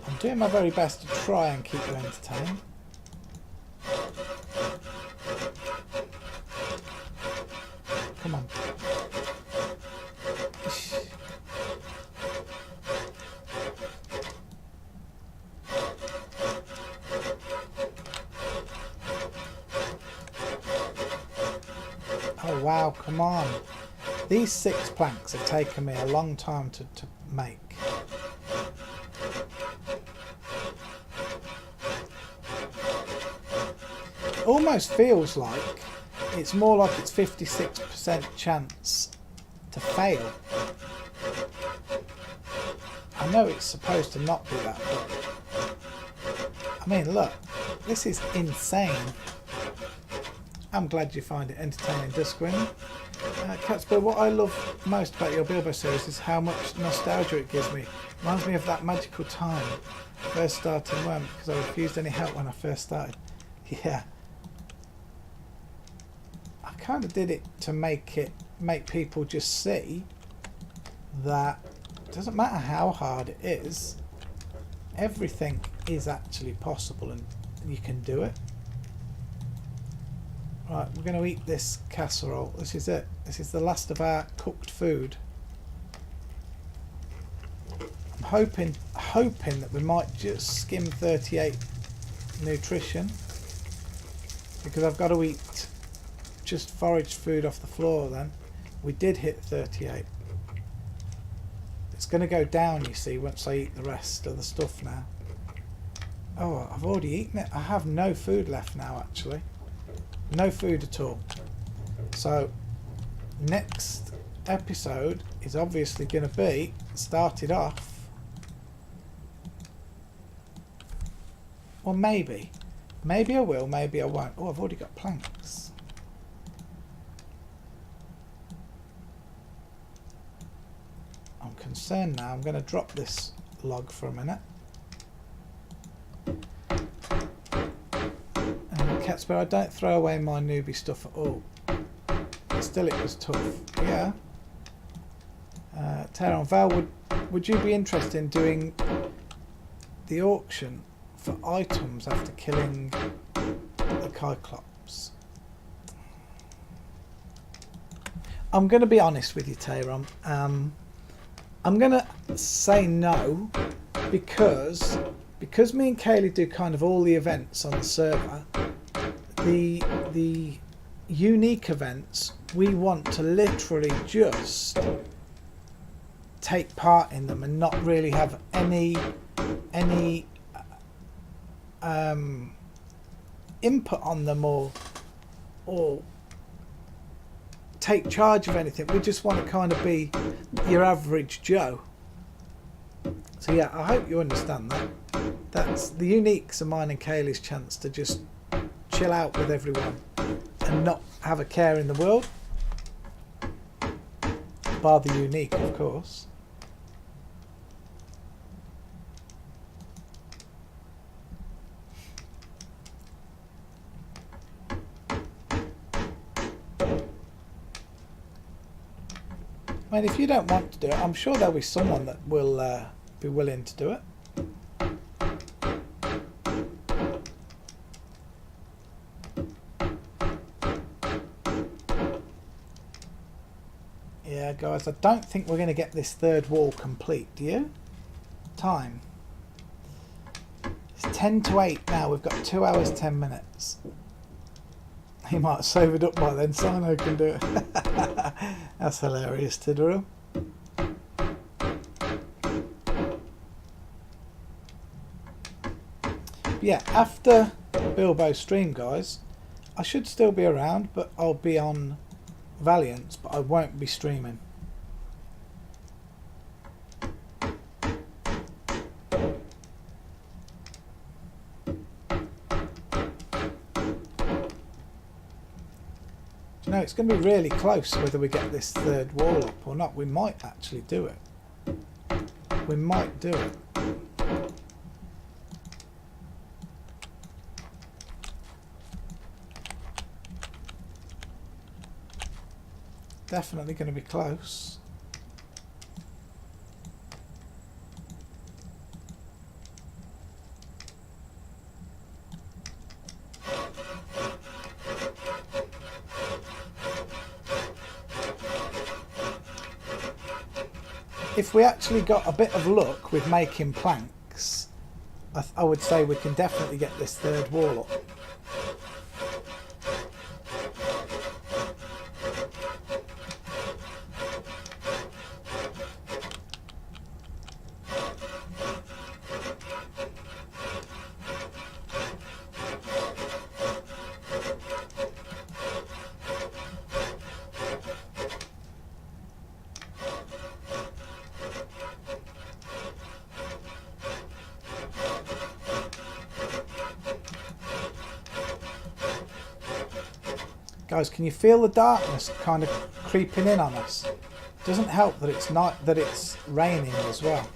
I'm doing my very best to try and keep you entertained. Come on. Oh wow, come on. These 6 planks have taken me a long time to make. It almost feels like it's more like it's 56% chance to fail. I know it's supposed to not be that, but I mean, look, this is insane. I'm glad you find it entertaining, Duskwind. Catsbill, what I love most about your Bilbo series is how much nostalgia it gives me. Reminds me of that magical time first starting Wurm, because I refused any help when I first started. Yeah. I kind of did it to make people just see that it doesn't matter how hard it is, everything is actually possible and you can do it. Right, we're going to eat this casserole. This is it. This is the last of our cooked food. I'm hoping that we might just skim 38 nutrition, because I've got to eat just foraged food off the floor then. We did hit 38. It's going to go down, you see, once I eat the rest of the stuff now. Oh, I've already eaten it. I have no food left now, actually. No food at all. So next episode is obviously going to be started off, or maybe I will, maybe I won't. Oh, I've already got planks. I'm concerned now. I'm going to drop this log for a minute. But I don't throw away my newbie stuff at all. Still, it was tough. Yeah. Taron, Val, would you be interested in doing the auction for items after killing the Cyclops? I'm going to be honest with you, Taron. I'm going to say no because me and Kaylee do kind of all the events on the server. The unique events, we want to literally just take part in them and not really have any input on them or take charge of anything. We just want to kind of be your average Joe. So yeah, I hope you understand that. That's the uniques are mine and Kaylee's chance to just chill out with everyone and not have a care in the world, bar the unique, of course. I mean, if you don't want to do it, I'm sure there'll be someone that will be willing to do it. Yeah, guys, I don't think we're going to get this third wall complete, do you? Time. It's 10 to 8 now. We've got 2 hours, 10 minutes. He might have sobered up by then. Sino can do it. That's hilarious, Tidoril. Yeah, after Bilbo stream, guys, I should still be around, but I'll be on Valiance, but I won't be streaming. You know, it's going to be really close whether we get this third wall up or not. We might actually do it. We might do it. Definitely going to be close. If we actually got a bit of luck with making planks, I would say we can definitely get this third wall up. Guys, can you feel the darkness kind of creeping in on us? Doesn't help that it's night, that it's raining as well.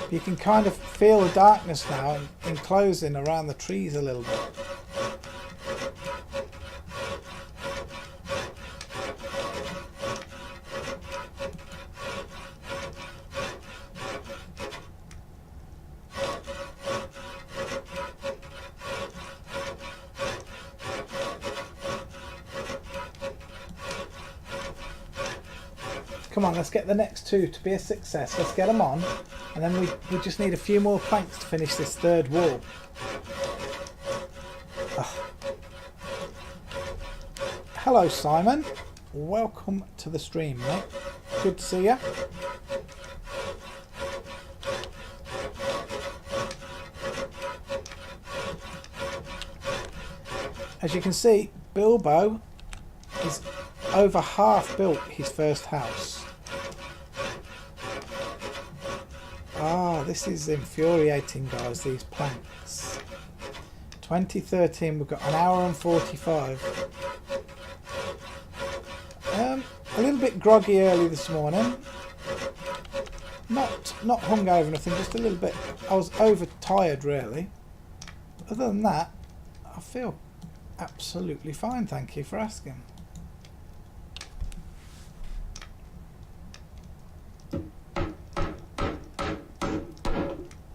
You can kind of feel the darkness now enclosing around the trees a little bit. Come on, let's get the next two to be a success. Let's get them on, and then we just need a few more planks to finish this third wall. Ugh. Hello, Simon. Welcome to the stream, mate. Good to see you. As you can see, Bilbo is over half built his first house. Ah, this is infuriating, guys, these planks. 2013, we've got an hour and 45. A little bit groggy early this morning. Not hungover or nothing, just a little bit. I was overtired, really. Other than that, I feel absolutely fine, thank you for asking.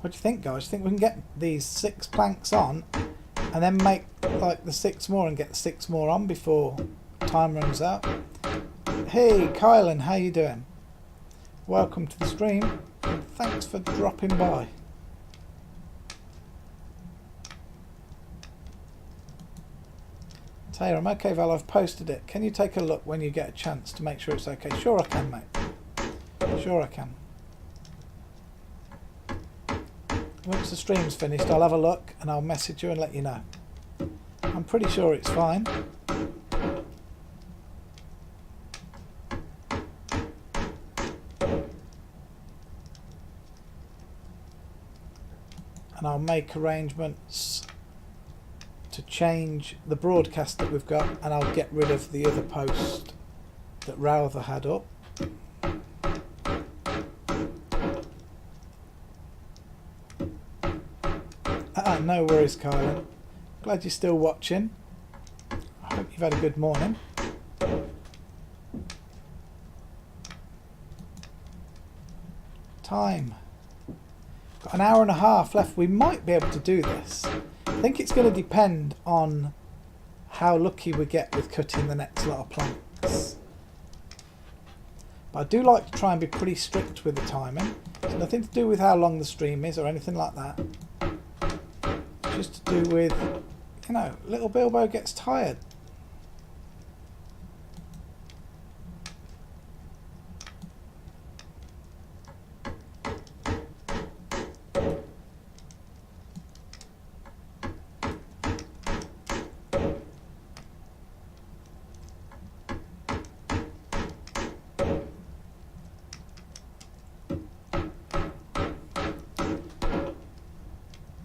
What do you think, guys? Do you think we can get these 6 planks on and then make like the 6 more and get the 6 more on before time runs out? Hey Kylan, how you doing? Welcome to the stream and thanks for dropping by. Taylor, I'm okay, Val, I've posted it. Can you take a look when you get a chance to make sure it's okay? Sure I can, mate. Sure I can. Once the stream's finished, I'll have a look and I'll message you and let you know. I'm pretty sure it's fine. And I'll make arrangements to change the broadcast that we've got, and I'll get rid of the other post that Rauther had up. No worries, Kylan. Glad you're still watching. I hope you've had a good morning. Time. Got an hour and a half left. We might be able to do this. I think it's going to depend on how lucky we get with cutting the next lot of planks. But I do like to try and be pretty strict with the timing. It's nothing to do with how long the stream is or anything like that. Just to do with, you know, little Bilbo gets tired.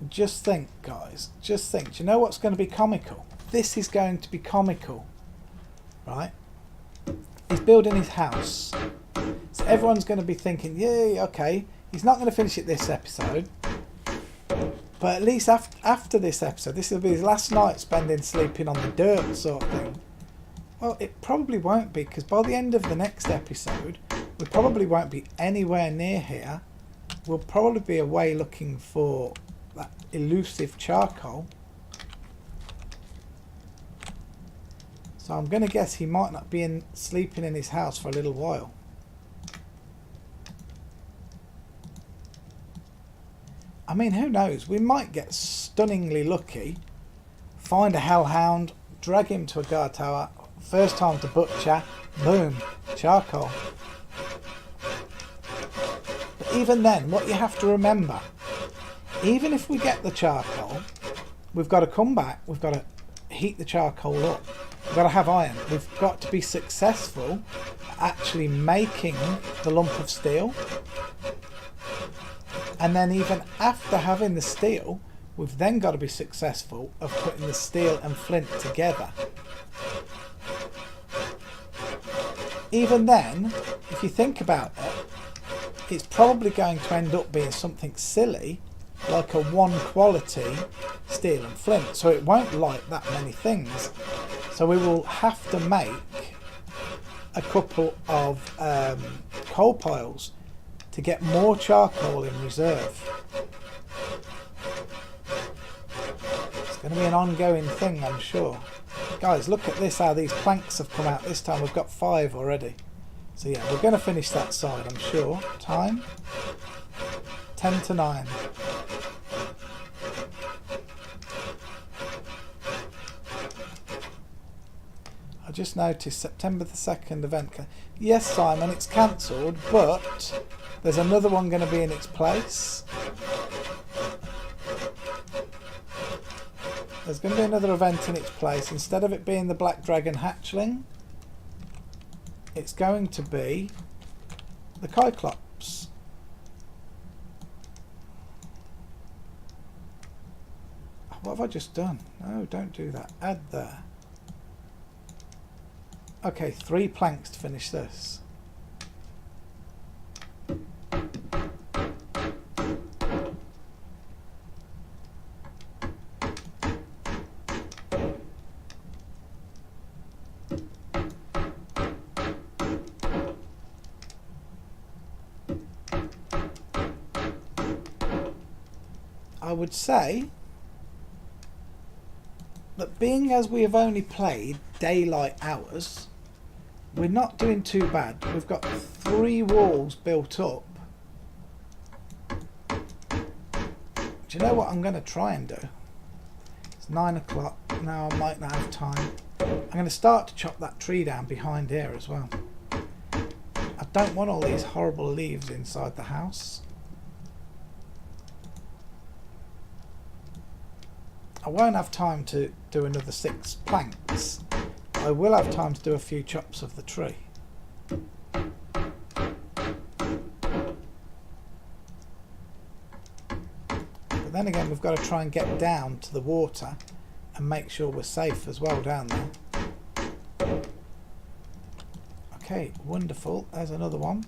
Just think, guys, just think. Do you know what's going to be comical? This is going to be comical, right? He's building his house. So everyone's going to be thinking, yay, okay, he's not going to finish it this episode. But at least after this episode, this will be his last night spending sleeping on the dirt sort of thing. Well, it probably won't be, because by the end of the next episode, we probably won't be anywhere near here. We'll probably be away looking for that elusive charcoal. So I'm going to guess he might not be sleeping in his house for a little while. I mean, who knows? We might get stunningly lucky, find a hellhound, drag him to a guard tower, first time to butcher, boom, charcoal. But even then, what you have to remember, even if we get the charcoal, we've got to come back, we've got to heat the charcoal up. We've got to have iron. We've got to be successful actually making the lump of steel. And then even after having the steel, we've then got to be successful of putting the steel and flint together. Even then, if you think about it, it's probably going to end up being something silly, like a one quality steel and flint. So it won't light that many things. So we will have to make a couple of coal piles to get more charcoal in reserve. It's going to be an ongoing thing, I'm sure. Guys, look at this, how these planks have come out this time. We've got 5 already. So yeah, we're going to finish that side, I'm sure. Time 10 to 9. I just noticed September the 2nd event. Yes, Simon, it's cancelled, but there's another one going to be in its place. There's going to be another event in its place. Instead of it being the Black Dragon Hatchling, it's going to be the Cyclops. What have I just done? No, don't do that. Add there. Okay, 3 planks to finish this. I would say that being as we have only played daylight hours, we're not doing too bad. We've got 3 walls built up. Do you know what I'm going to try and do? It's 9 o'clock. Now I might not have time. I'm going to start to chop that tree down behind here as well. I don't want all these horrible leaves inside the house. I won't have time to do another 6 planks. I will have time to do a few chops of the tree. But then again, we've got to try and get down to the water and make sure we're safe as well down there. Okay, wonderful. There's another one.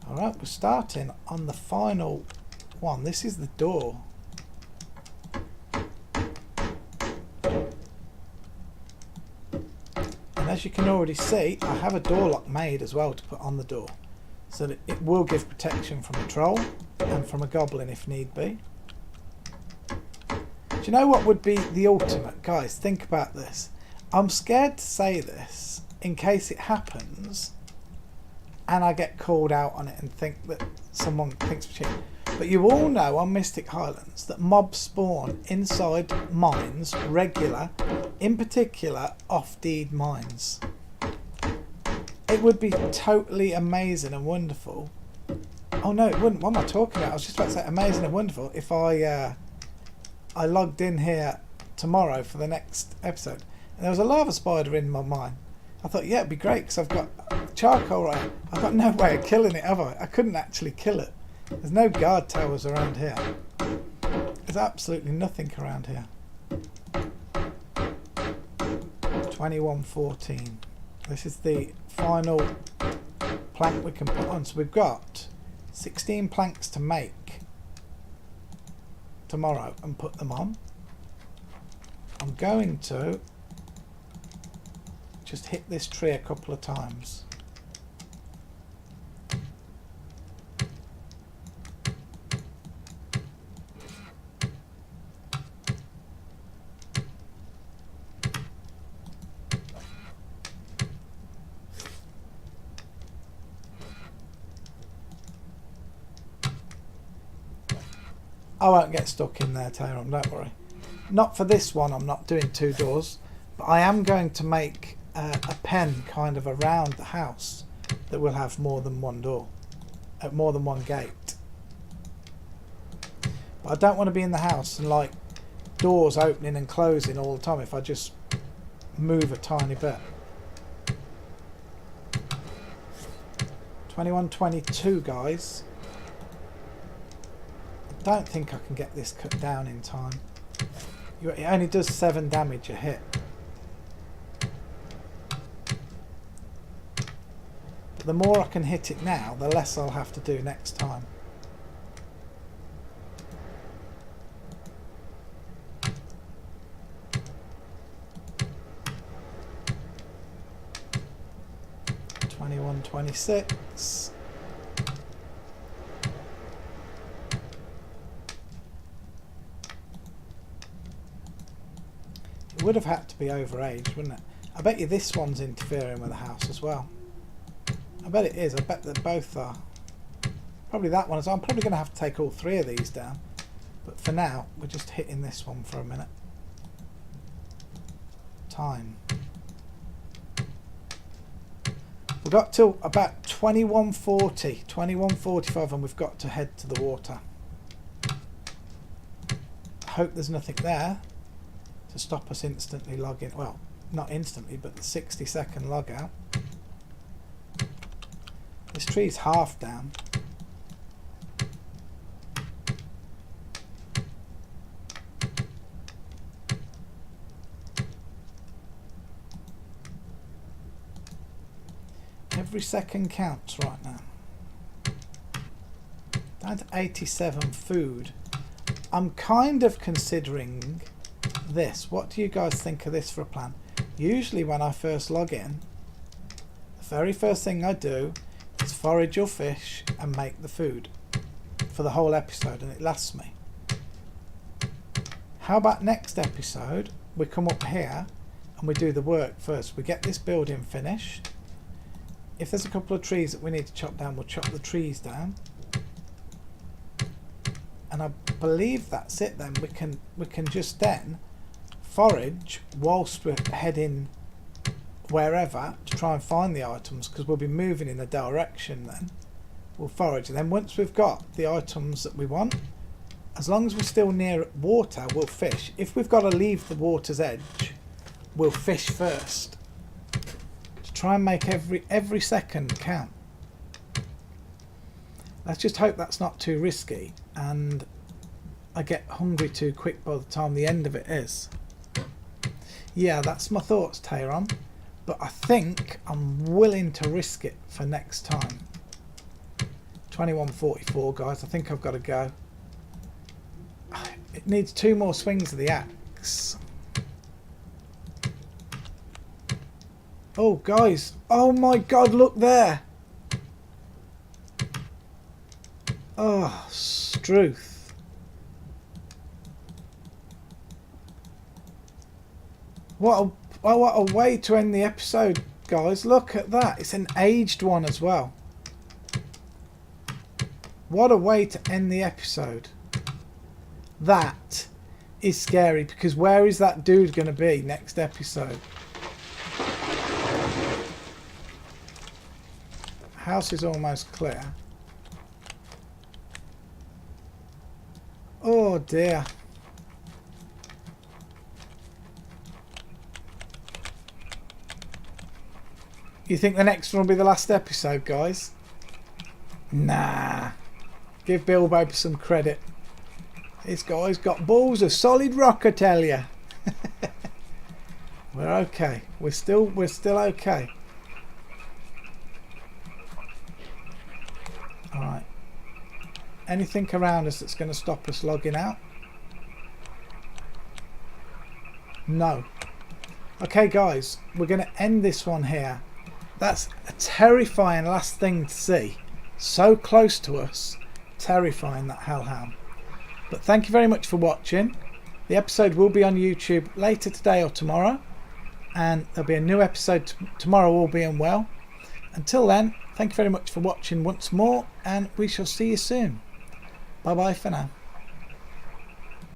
Alright, we're starting on the final one. This is the door. And as you can already see, I have a door lock made as well to put on the door, so that it will give protection from a troll and from a goblin if need be. Do you know what would be the ultimate? Guys, think about this. I'm scared to say this in case it happens and I get called out on it and think that someone thinks I'm cheating. But you all know on Mystic Highlands that mobs spawn inside mines regular, in particular off-deed mines. It would be totally amazing and wonderful. Oh no, it wouldn't. What am I talking about? I was just about to say amazing and wonderful if I logged in here tomorrow for the next episode and there was a lava spider in my mine. I thought, yeah, it'd be great because I've got charcoal right here. I've got no way of killing it, have I? I couldn't actually kill it. There's no guard towers around here. There's absolutely nothing around here. 2114. This is the final plank we can put on. So we've got 16 planks to make tomorrow and put them on. I'm going to just hit this tree a couple of times. I won't get stuck in there, Tyrone, don't worry. Not for this one, I'm not doing 2 doors, but I am going to make a pen kind of around the house that will have more than 1 door, more than 1 gate. But I don't want to be in the house and like doors opening and closing all the time if I just move a tiny bit. 2122, guys. I don't think I can get this cut down in time. It only does 7 damage a hit. But the more I can hit it now, the less I'll have to do next time. Twenty-one, 26. It would have had to be overaged, wouldn't it? I bet you this one's interfering with the house as well. I bet it is. I bet that both are. Probably that one as well. I'm probably going to have to take all 3 of these down. But for now, we're just hitting this one for a minute. Time. We've got till about 2140, 2145, and we've got to head to the water. I hope there's nothing there to stop us instantly logging. Well, not instantly, but the 60-second log out. This tree's half down. Every second counts right now. Down to 87 food. I'm kind of considering this. What do you guys think of this for a plan? Usually when I first log in, the very first thing I do is forage your fish and make the food for the whole episode, and it lasts me. How about next episode we come up here and we do the work first. We get this building finished. If there's a couple of trees that we need to chop down, we'll chop the trees down. And I believe that's it then. We can just then forage whilst we're heading wherever to try and find the items, because we'll be moving in a direction then. We'll forage, and then once we've got the items that we want, as long as we're still near water, we'll fish. If we've got to leave the water's edge, we'll fish first. To try and make every second count. Let's just hope that's not too risky and I get hungry too quick by the time the end of it is. Yeah, that's my thoughts, Tayron. But I think I'm willing to risk it for next time. 2144, guys. I think I've got to go. It needs 2 more swings of the axe. Oh, guys. Oh, my God. Look there. Oh, Struth. What a way to end the episode, guys. Look at that. It's an aged one as well. What a way to end the episode. That is scary, because where is that dude going to be next episode? House is almost clear. Oh dear. You think the next one will be the last episode, guys? Nah. Give Bilbo some credit. This guy's got balls of solid rock, I tell you. We're okay. We're still okay. Alright. Anything around us that's going to stop us logging out? No. Okay guys, we're going to end this one here. That's a terrifying last thing to see. So close to us. Terrifying, that hellhound. But thank you very much for watching. The episode will be on YouTube later today or tomorrow. And there'll be a new episode tomorrow, all being well. Until then, thank you very much for watching once more. And we shall see you soon. Bye bye for now.